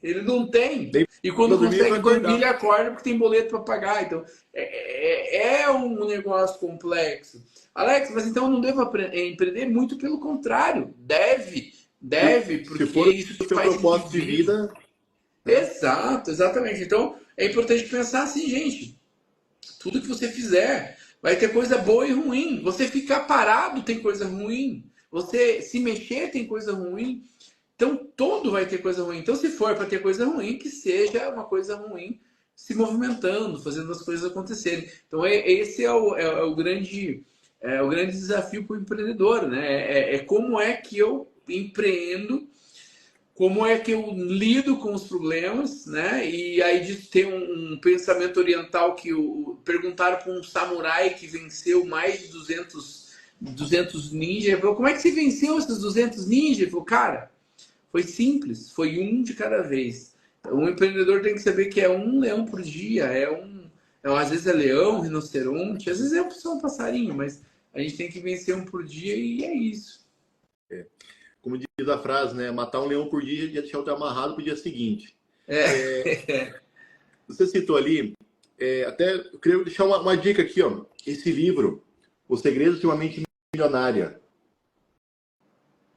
Ele não tem. Nem E pra quando dormir, pra consegue dormir, acordar. ele acorda porque tem boleto para pagar. Então, é um negócio complexo. Alex, mas então eu não devo empreender? Muito pelo contrário. Deve, Se porque for isso o te seu faz sentir propósito de vivo. vida, né? Exato, exatamente. Então, é importante pensar assim, gente. Tudo que você fizer vai ter coisa boa e ruim. Você ficar parado tem coisa ruim. Você se mexer tem coisa ruim. Então, todo vai ter coisa ruim. Então, se for para ter coisa ruim, que seja uma coisa ruim se movimentando, fazendo as coisas acontecerem. Então, esse é o grande desafio para o empreendedor, né? Como é que eu empreendo, como é que eu lido com os problemas, né? E aí de ter um pensamento oriental que perguntaram para um samurai que venceu mais de 200 ninjas. Ele falou, como é que você venceu esses 200 ninjas? Ele falou, cara, foi simples, foi um de cada vez. Um empreendedor tem que saber que é um leão por dia, às vezes é leão, rinoceronte, às vezes é só um passarinho, mas a gente tem que vencer um por dia e é isso. Como diz a frase, né? Matar um leão por dia e deixar o teu amarrado pro dia seguinte. É, Você citou ali, até eu queria deixar uma dica aqui, ó. Esse livro, Os Segredos de uma Mente Milionária.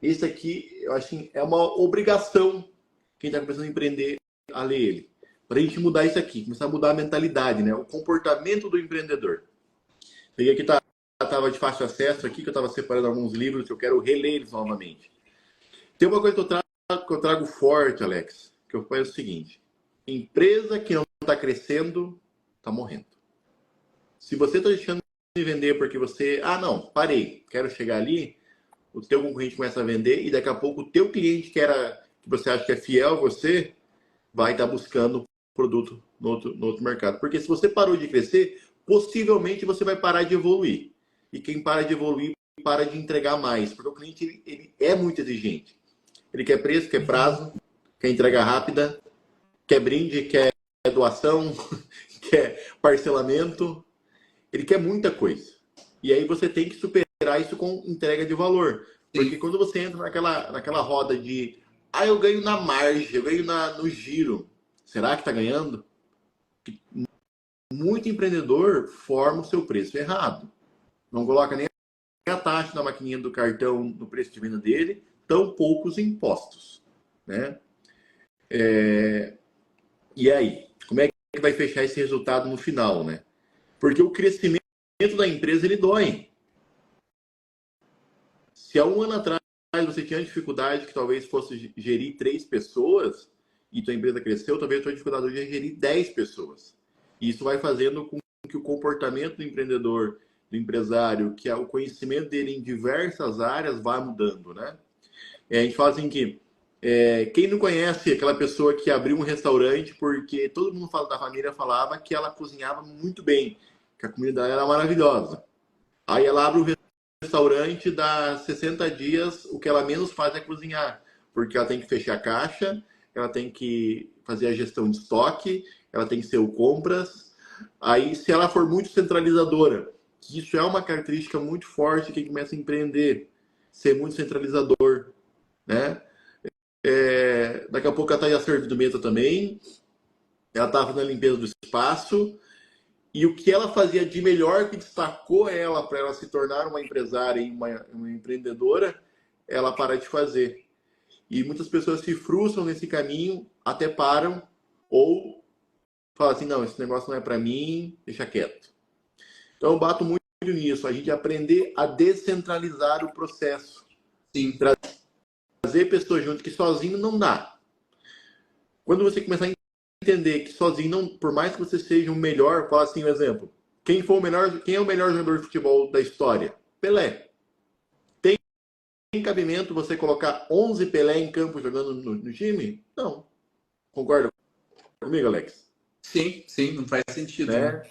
Esse aqui, eu acho que é uma obrigação quem está começando a empreender a ler ele. Para a gente mudar isso aqui, começar a mudar a mentalidade, né? O comportamento do empreendedor. Peguei aqui, estava de fácil acesso aqui, que eu estava separando alguns livros que eu quero reler eles novamente. Tem uma coisa que eu trago forte, Alex, que eu faço o seguinte: empresa que não está crescendo, está morrendo. Se você está deixando de vender porque você, não, parei, quero chegar ali, o teu concorrente começa a vender e daqui a pouco o teu cliente que você acha que é fiel a você, vai estar buscando produto no outro mercado. Porque se você parou de crescer, possivelmente você vai parar de evoluir. E quem para de evoluir, para de entregar mais. Porque o cliente ele é muito exigente. Ele quer preço, quer prazo, quer entrega rápida, quer brinde, quer doação, quer parcelamento. Ele quer muita coisa. E aí você tem que superar isso com entrega de valor. Porque sim. quando você entra naquela roda de eu ganho na margem, eu ganho no giro. Será que está ganhando? Muito empreendedor forma o seu preço errado. Não coloca nem a taxa da maquininha do cartão no preço de venda dele, tão poucos impostos. Né? E aí? Como é que vai fechar esse resultado no final? Né? Porque o crescimento da empresa ele dói. Se há um ano atrás você tinha dificuldade que talvez fosse gerir 3 pessoas e tua empresa cresceu, talvez a tua dificuldade hoje é gerir 10 pessoas. E isso vai fazendo com que o comportamento do empreendedor, do empresário, que é o conhecimento dele em diversas áreas vá mudando, né? A gente fala assim que quem não conhece aquela pessoa que abriu um restaurante porque todo mundo da família falava que ela cozinhava muito bem, que a comida dela era maravilhosa. Aí ela abre o restaurante, dá 60 dias, o que ela menos faz é cozinhar, porque ela tem que fechar a caixa, ela tem que fazer a gestão de estoque, ela tem que ser o compras. Aí, se ela for muito centralizadora, que isso é uma característica muito forte de quem começa a empreender, ser muito centralizador, né? Daqui a pouco ela está já servindo mesa também, ela está fazendo a limpeza do espaço, e o que ela fazia de melhor que destacou ela para ela se tornar uma empresária e uma empreendedora, ela para de fazer. E muitas pessoas se frustram nesse caminho, até param ou falam assim, não, esse negócio não é para mim, deixa quieto. Então eu bato muito nisso, a gente aprender a descentralizar o processo. Sim. Trazer pessoas junto, que sozinho não dá. Quando você começar a entender que sozinho, não, por mais que você seja o melhor, fala assim, um exemplo. Quem é o melhor jogador de futebol da história? Pelé. Tem cabimento você colocar 11 Pelé em campo jogando no time? Não. Concorda comigo, Alex? Sim, sim, não faz sentido, né?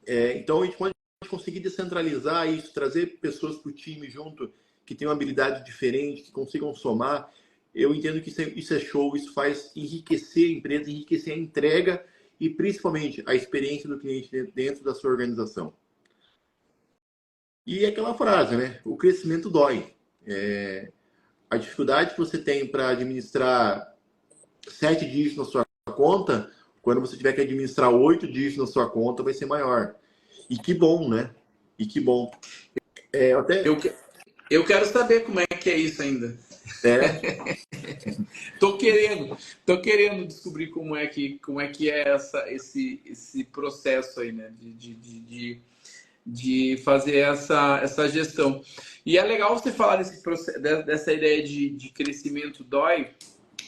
Né? Então a gente pode conseguir descentralizar isso, trazer pessoas para o time junto que tenham habilidade diferente, que consigam somar. Eu entendo que isso é show, isso faz enriquecer a empresa, enriquecer a entrega e principalmente a experiência do cliente dentro da sua organização. E aquela frase, né? O crescimento dói. A dificuldade que você tem para administrar 7 dígitos na sua conta, quando você tiver que administrar 8 dígitos na sua conta, vai ser maior. E que bom, né? E que bom. Até. Eu, eu quero saber como é que é isso ainda. É, Tô querendo descobrir como é que é esse processo aí, né? De fazer essa gestão. E é legal você falar desse processo, dessa ideia de crescimento dói,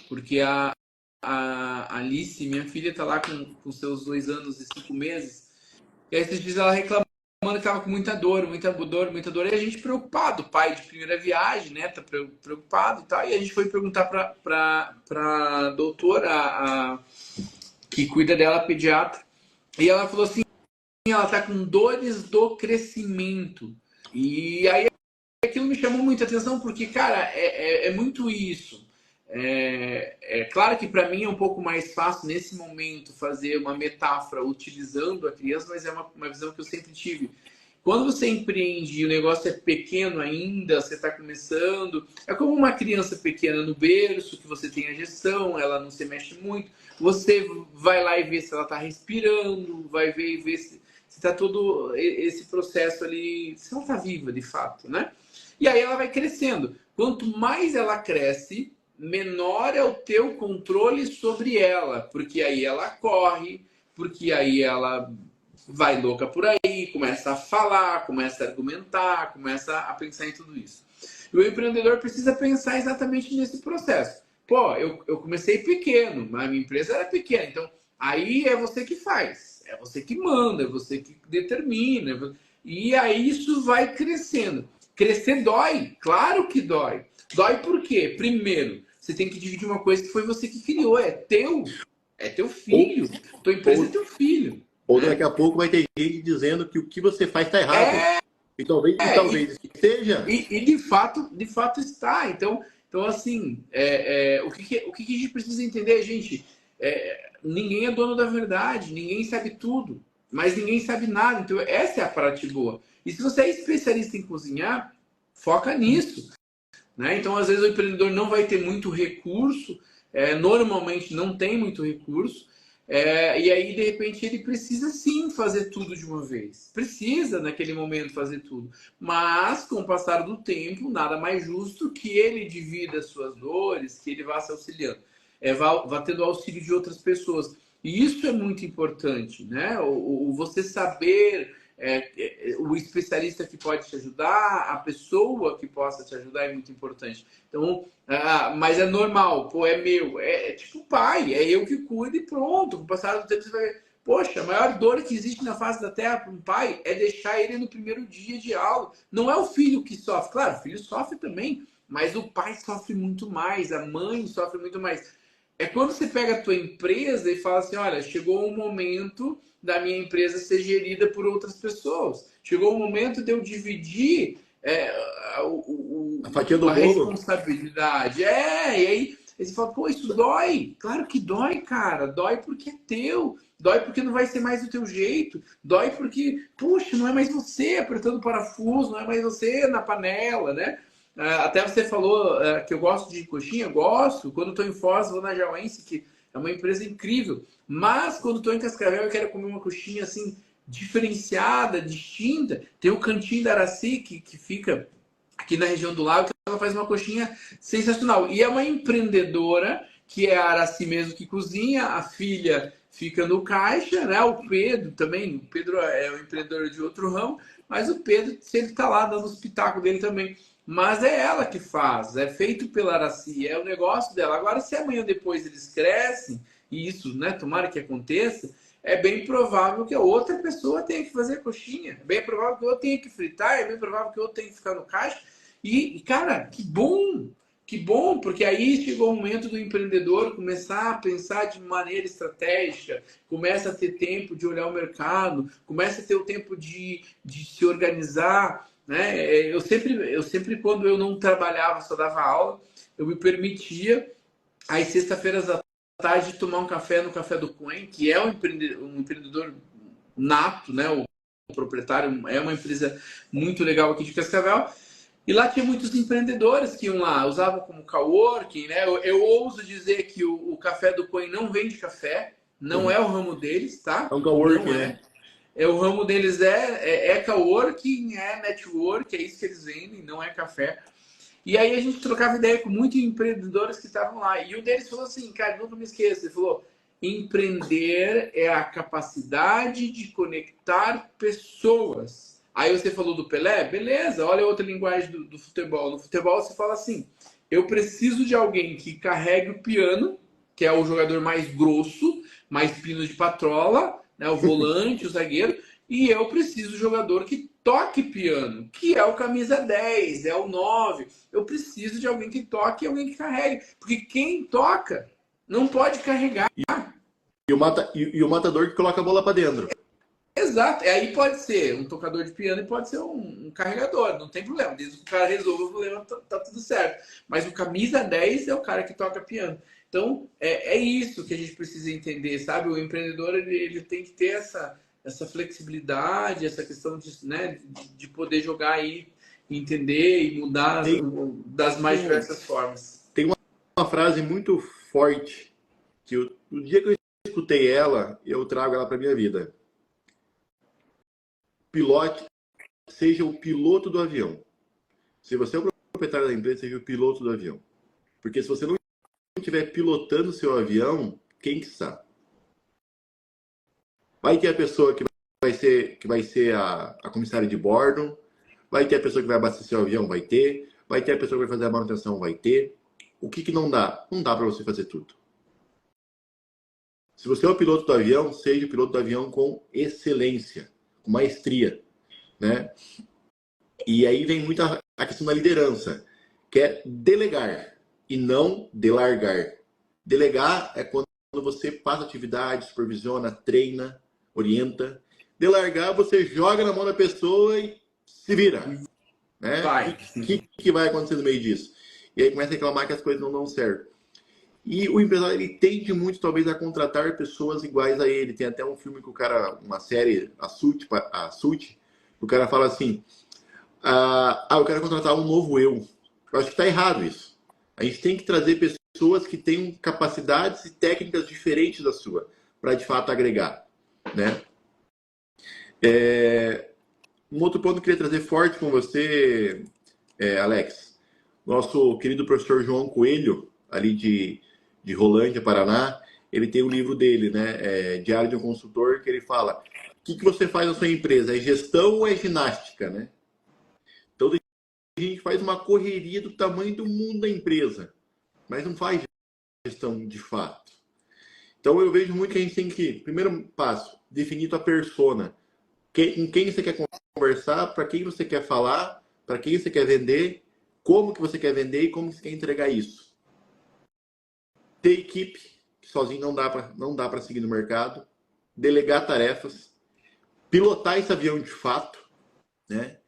porque a Alice, minha filha, tá lá com seus 2 anos e 5 meses, e aí esses dias ela reclamando que tava com muita dor, muita dor, muita dor, e a gente preocupado, pai de primeira viagem, né, tá preocupado e tal, e a gente foi perguntar pra doutora, que cuida dela, a pediatra, e ela falou assim, ela tá com dores do crescimento, e aí aquilo me chamou muita atenção porque, cara, é muito isso. É claro que para mim é um pouco mais fácil nesse momento fazer uma metáfora utilizando a criança, mas é uma visão que eu sempre tive. Quando você empreende e o negócio é pequeno ainda, você está começando, é como uma criança pequena no berço, que você tem a gestão, ela não se mexe muito, você vai lá e vê se ela está respirando, vai ver e ver se está todo esse processo ali, se ela está viva de fato, né? E aí ela vai crescendo. Quanto mais ela cresce, menor é o teu controle sobre ela, porque aí ela corre, porque aí ela vai louca por aí, começa a falar, começa a argumentar, começa a pensar em tudo isso. E o empreendedor precisa pensar exatamente nesse processo. Pô, eu comecei pequeno, mas a minha empresa era pequena, então aí é você que faz, é você que manda, é você que determina, e aí isso vai crescendo. Crescer dói, claro que dói. Dói por quê? Primeiro, você tem que dividir uma coisa que foi você que criou, é teu ou, filho, tua empresa é ou, teu filho, ou daqui né? a pouco vai ter gente dizendo que o que você faz está errado. É, E e, talvez seja. e de fato está. Então assim, o que a gente precisa entender, gente? Ninguém é dono da verdade, ninguém sabe tudo, mas ninguém sabe nada. Então essa é a parte boa. E se você é especialista em cozinhar, foca nisso. Né? Então, às vezes, o empreendedor não vai ter muito recurso, normalmente não tem muito recurso, e aí, de repente, ele precisa sim fazer tudo de uma vez. Precisa, naquele momento, fazer tudo. Mas, com o passar do tempo, nada mais justo que ele divida as suas dores, que ele vá se auxiliando, vá tendo auxílio de outras pessoas. E isso é muito importante, né? Você saber o especialista que pode te ajudar, a pessoa que possa te ajudar é muito importante. Então, mas é normal, pô, é meu, é tipo pai, é eu que cuido e pronto. Com o passar do tempo você vai ver, poxa, a maior dor que existe na face da terra para um pai é deixar ele no primeiro dia de aula. Não é o filho que sofre, claro, o filho sofre também, mas o pai sofre muito mais, a mãe sofre muito mais. É quando você pega a tua empresa e fala assim, olha, chegou o momento da minha empresa ser gerida por outras pessoas. Chegou o momento de eu dividir A fatia do a bolo. responsabilidade. E aí você fala, pô, isso dói. Claro que dói, cara. Dói porque é teu. Dói porque não vai ser mais do teu jeito. Dói porque, puxa, não é mais você apertando o parafuso, não é mais você na panela, né? Até você falou que eu gosto de coxinha, gosto. Quando estou em Foz, vou na Jauense, que é uma empresa incrível. Mas quando estou em Cascavel, eu quero comer uma coxinha assim, diferenciada, distinta. Tem o Cantinho da Araci, que fica aqui na região do Lago, que ela faz uma coxinha sensacional. E é uma empreendedora, que é a Araci mesmo que cozinha, a filha fica no caixa, né? O Pedro também, o Pedro é um empreendedor de outro ramo, mas o Pedro, se ele está lá dando os pitacos dele também. Mas é ela que faz, é feito pela Araci, é o negócio dela. Agora, se amanhã depois eles crescem, e isso, né, tomara que aconteça, é bem provável que a outra pessoa tenha que fazer coxinha, é bem provável que eu tenha que fritar, é bem provável que eu tenha que ficar no caixa. Cara, que bom, porque aí chegou o momento do empreendedor começar a pensar de maneira estratégica, começa a ter tempo de olhar o mercado, começa a ter o tempo de se organizar, né? Eu sempre, quando eu não trabalhava, só dava aula, eu me permitia, às sexta-feiras à tarde, tomar um café no Café do Coen, que é um empreendedor nato, né? O proprietário é uma empresa muito legal aqui de Cascavel. E lá tinha muitos empreendedores que iam lá, usavam como coworking, né? Eu ouso dizer que o Café do Coin não vende café, não é o ramo deles, tá? É um coworking, Não né? é. O ramo deles é coworking, é network, é isso que eles vendem, não é café. E aí a gente trocava ideia com muitos empreendedores que estavam lá. E um deles falou assim, cara, nunca me esqueça, ele falou, empreender é a capacidade de conectar pessoas. Aí você falou do Pelé, beleza, olha outra linguagem do futebol. No futebol você fala assim, eu preciso de alguém que carregue o piano, que é o jogador mais grosso, mais pino de patrola, né, o volante, o zagueiro, e eu preciso de jogador que toque piano, que é o camisa 10, é o 9. Eu preciso de alguém que toque e alguém que carregue. Porque quem toca não pode carregar. E o matador que coloca a bola para dentro. Exato. E aí pode ser um tocador de piano e pode ser um carregador. Não tem problema. Desde que o cara resolva o problema, tá tudo certo. Mas o camisa 10 é o cara que toca piano. Então, é isso que a gente precisa entender, sabe? O empreendedor, ele tem que ter essa flexibilidade, essa questão de, né, de poder jogar aí, entender e mudar Tem, das mais diversas formas. tem uma frase muito forte que o dia que eu escutei ela, eu trago ela para minha vida. Pilote, seja o piloto do avião. Se você é o proprietário da empresa, seja o piloto do avião. Porque se você não estiver pilotando o seu avião, quem que sabe? Vai ter a pessoa que vai ser a comissária de bordo, vai ter a pessoa que vai abastecer o avião, vai ter a pessoa que vai fazer a manutenção, vai ter. O que não dá? Não dá para você fazer tudo. Se você é o piloto do avião, seja o piloto do avião com excelência, com maestria, né? E aí vem muito a questão da liderança, que é delegar e não delargar. Delegar é quando você passa atividade, supervisiona, treina, orienta. Delargar, você joga na mão da pessoa e se vira. Né? Vai. O que vai acontecer no meio disso? E aí começa a reclamar que as coisas não dão certo. E o empresário, ele tende muito, talvez, a contratar pessoas iguais a ele. Tem até um filme que o cara, uma série, a Sult, o cara fala assim, eu quero contratar um novo eu. Eu acho que está errado isso. A gente tem que trazer pessoas que tenham capacidades e técnicas diferentes da sua, para de fato agregar, né? Um outro ponto que eu queria trazer forte com você, Alex, nosso querido professor João Coelho, ali de Rolândia, Paraná, ele tem um livro dele, né, Diário de um Consultor, que ele fala, o que você faz na sua empresa? É gestão ou é ginástica, né? Então, a gente faz uma correria do tamanho do mundo da empresa, mas não faz gestão de fato. Então, eu vejo muito que a gente tem que, primeiro passo, definir tua persona. Com quem você quer conversar, para quem você quer falar, para quem você quer vender, como que você quer vender e como você quer entregar isso. Ter equipe, que sozinho não dá para seguir no mercado. Delegar tarefas. Pilotar esse avião de fato, né?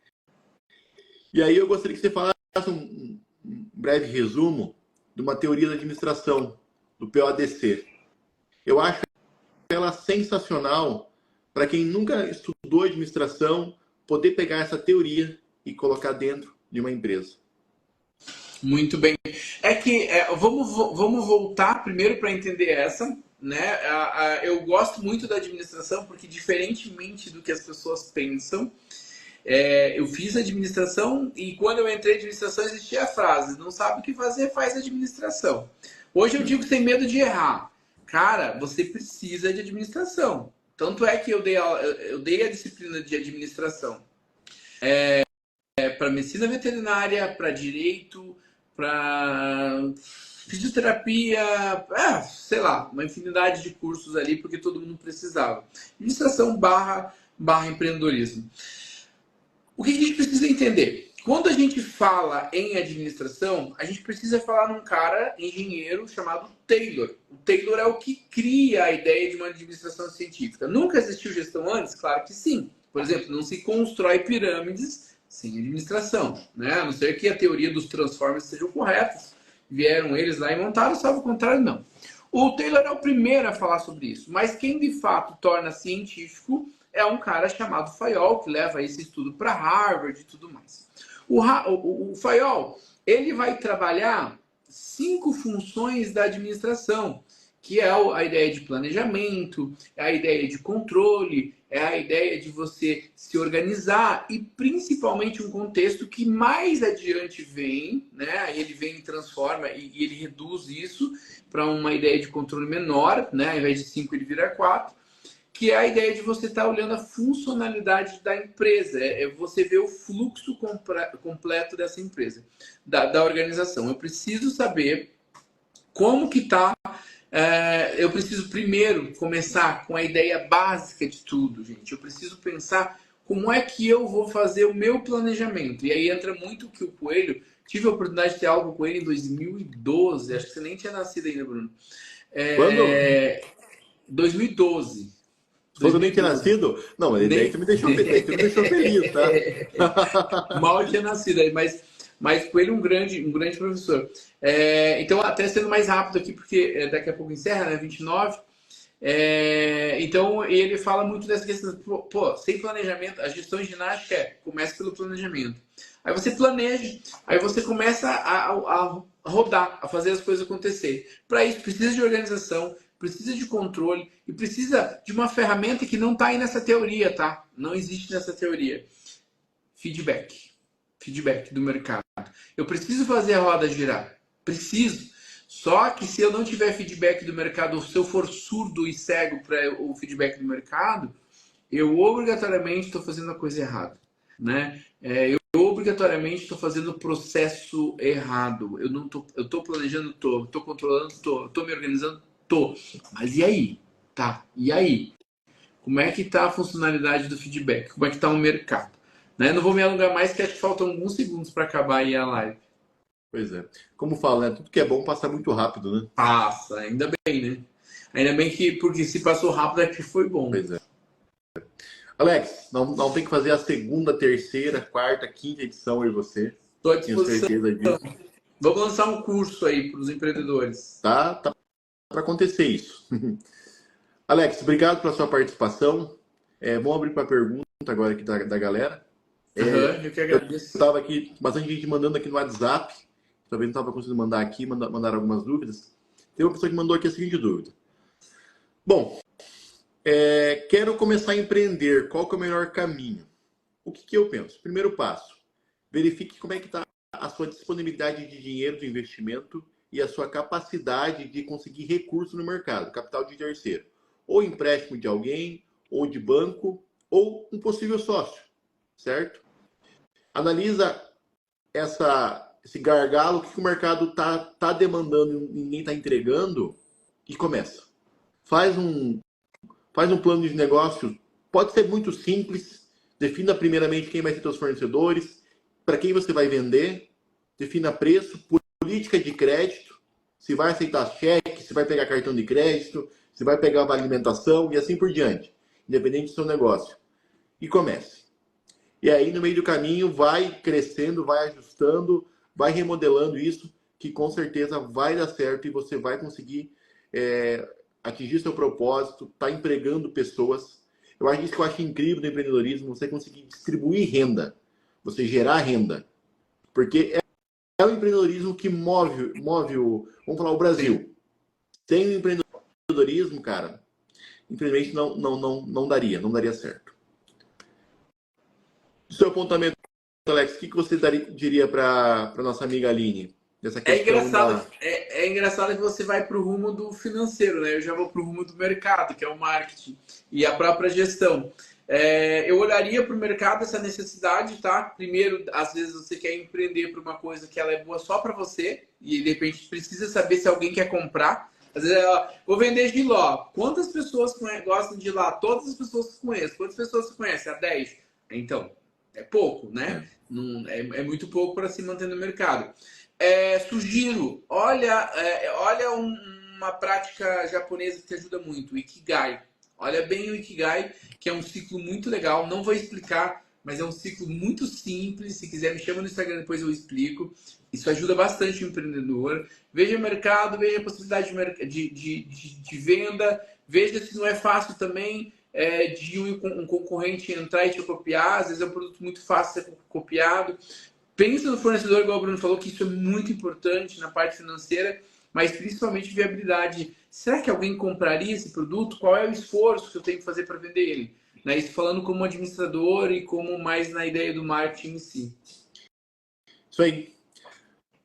E aí eu gostaria que você falasse um breve resumo de uma teoria da administração, do PODC. Eu acho ela sensacional para quem nunca estudou administração, poder pegar essa teoria e colocar dentro de uma empresa. Muito bem. Vamos voltar primeiro para entender essa, né? Eu gosto muito da administração porque, diferentemente do que as pessoas pensam, eu fiz administração e quando eu entrei em administração existia a frase: não sabe o que fazer, faz administração. Hoje eu digo sem medo de errar. Cara, você precisa de administração. Tanto é que eu dei a disciplina de administração para medicina veterinária, para direito, para fisioterapia, sei lá, uma infinidade de cursos ali, porque todo mundo precisava. Administração barra empreendedorismo. O que a gente precisa entender? Quando a gente fala em administração, a gente precisa falar num cara, engenheiro, chamado Taylor. O Taylor é o que cria a ideia de uma administração científica. Nunca existiu gestão antes? Claro que sim. Por exemplo, não se constrói pirâmides sem administração, né? A não ser que a teoria dos transformers sejam corretas. Vieram eles lá e montaram, salvo o contrário, não. O Taylor é o primeiro a falar sobre isso, mas quem de fato torna científico é um cara chamado Fayol, que leva esse estudo para Harvard e tudo mais. O Fayol, ele vai trabalhar 5 funções da administração, que é a ideia de planejamento, é a ideia de controle, é a ideia de você se organizar e principalmente um contexto que mais adiante vem, né? Aí ele vem e transforma e ele reduz isso para uma ideia de controle menor, né? Ao invés de 5 ele vira 4, que é a ideia de você estar olhando a funcionalidade da empresa, é você ver o fluxo completo dessa empresa, da organização. Eu preciso saber como que está. Eu preciso primeiro começar com a ideia básica de tudo, gente. Eu preciso pensar como é que eu vou fazer o meu planejamento. E aí entra muito que o Coelho... Tive a oportunidade de ter algo com ele em 2012. Acho que você nem tinha nascido ainda, Bruno. Quando? 2012. Se fosse eu nem tinha 2012. nascido? Não, mas daí Nem... tu me deixou, daí tu me deixou feliz, tá? Mal tinha nascido aí, mas Coelho um grande professor. Então, até sendo mais rápido aqui, porque daqui a pouco encerra, né? 29. Então, ele fala muito dessa questão. Pô, sem planejamento, a gestão ginástica começa pelo planejamento. Aí você planeja, aí você começa a rodar, a fazer as coisas acontecerem. Para isso, precisa de organização, precisa de controle e precisa de uma ferramenta que não está aí nessa teoria, tá? Não existe nessa teoria. Feedback. Feedback do mercado. Eu preciso fazer a roda girar. Preciso. Só que se eu não tiver feedback do mercado, ou se eu for surdo e cego para o feedback do mercado, eu obrigatoriamente estou fazendo a coisa errada, né? Eu obrigatoriamente estou fazendo o processo errado. Eu estou planejando, estou controlando, estou me organizando, estou. Mas e aí? Tá? E aí? Como é que está a funcionalidade do feedback? Como é que está o mercado? Né? Não vou me alongar mais, que acho que faltam alguns segundos para acabar aí a live. Pois é. Como falo, né? Tudo que é bom passa muito rápido, né? Passa, ainda bem, né? Ainda bem que, porque se passou rápido é que foi bom. Pois é. Alex, não tem que fazer a segunda, terceira, quarta, quinta edição aí você. Estou à Tenho disposição. certeza disso. Vamos lançar um curso aí para os empreendedores. Tá para acontecer isso. Alex, obrigado pela sua participação. Vamos abrir para pergunta agora aqui da galera. Eu que agradeço. Estava aqui, bastante gente mandando aqui no WhatsApp. Talvez não estava conseguindo mandar aqui, mandar algumas dúvidas. Tem uma pessoa que mandou aqui a seguinte dúvida. Bom, quero começar a empreender. Qual que é o melhor caminho? O que eu penso? Primeiro passo, verifique como é que está a sua disponibilidade de dinheiro do investimento e a sua capacidade de conseguir recurso no mercado, capital de terceiro. Ou empréstimo de alguém, ou de banco, ou um possível sócio, certo? Analisa esse gargalo, o que o mercado tá demandando e ninguém está entregando, e começa. Faz um plano de negócio, pode ser muito simples, defina primeiramente quem vai ser seus fornecedores, para quem você vai vender, defina preço, política de crédito, se vai aceitar cheque, se vai pegar cartão de crédito, se vai pegar uma alimentação e assim por diante, independente do seu negócio. E comece. E aí, no meio do caminho, vai crescendo, vai ajustando, vai remodelando isso, que com certeza vai dar certo e você vai conseguir atingir seu propósito, tá empregando pessoas. Eu acho isso que eu acho incrível do empreendedorismo, você conseguir distribuir renda, você gerar renda. Porque é o empreendedorismo que move vamos falar, o Brasil. Sem o empreendedorismo, cara, infelizmente não daria certo. Do seu apontamento, Alex, o que você diria para nossa amiga Aline? Dessa questão é engraçado que você vai para o rumo do financeiro, né? Eu já vou para o rumo do mercado, que é o marketing e a própria gestão. Eu olharia para o mercado essa necessidade, tá? Primeiro, às vezes você quer empreender para uma coisa que ela é boa só para você e de repente precisa saber se alguém quer comprar. Às vezes, vou vender Giló. Quantas pessoas gostam de lá? Todas as pessoas que conheço. Quantas pessoas você conhece? A 10. Então, é pouco, né? Não, é muito pouco para se manter no mercado. Sugiro, olha uma prática japonesa que te ajuda muito, o Ikigai. Olha bem o Ikigai, que é um ciclo muito legal. Não vou explicar, mas é um ciclo muito simples. Se quiser, me chama no Instagram, depois eu explico. Isso ajuda bastante o empreendedor. Veja o mercado, veja a possibilidade de venda, veja se não é fácil também de um concorrente entrar e te copiar. Às vezes é um produto muito fácil de ser copiado. pensa no fornecedor, igual o Bruno falou, que isso é muito importante na parte financeira, mas principalmente viabilidade. Será que alguém compraria esse produto? Qual é o esforço que eu tenho que fazer para vender ele? Né? Isso falando como administrador e como mais na ideia do marketing em si. Isso aí.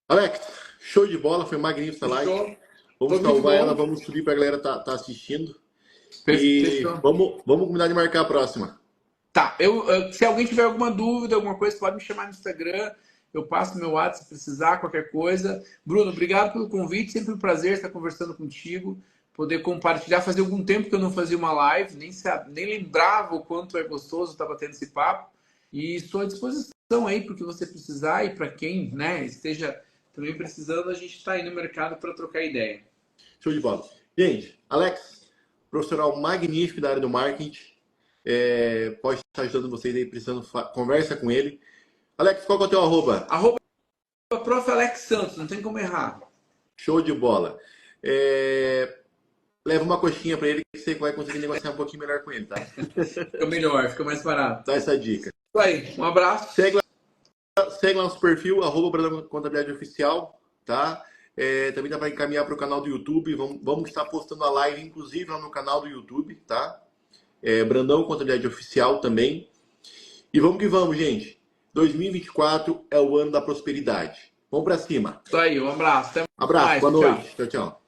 Alex, show de bola, foi magnífico essa live. Fechou? Vamos Foi muito salvar ela, bom. vamos subir para a galera tá assistindo. E Fechou. vamos combinar de marcar a próxima. Tá, se alguém tiver alguma dúvida, alguma coisa, pode me chamar no Instagram. Eu passo meu WhatsApp se precisar, qualquer coisa. Bruno, obrigado pelo convite. Sempre um prazer estar conversando contigo. Poder compartilhar. Fazia algum tempo que eu não fazia uma live, nem lembrava o quanto é gostoso estar batendo esse papo. E estou à disposição aí para o que você precisar e para quem, né, esteja também precisando, a gente está aí no mercado para trocar ideia. Show de bola. Gente, Alex, profissional magnífico da área do marketing. Pode estar ajudando vocês aí, precisando, conversa com ele. Alex, qual que é o teu arroba? Arroba Prof. Alex Santos, não tem como errar. Show de bola. Leva uma coxinha para ele que você vai conseguir negociar um pouquinho melhor com ele, tá? Fica melhor, fica mais barato. Dá essa dica. Isso aí, um abraço. Segue lá nosso perfil, @Brandão Contabilidade Oficial, tá? Também dá para encaminhar para o canal do YouTube. Vamos estar postando a live, inclusive, lá no canal do YouTube, tá? Brandão Contabilidade Oficial também. E vamos que vamos, gente. 2024 é o ano da prosperidade. Vamos para cima. Isso aí, um abraço. Até Abraço, mais. boa Tchau. noite. Tchau, tchau.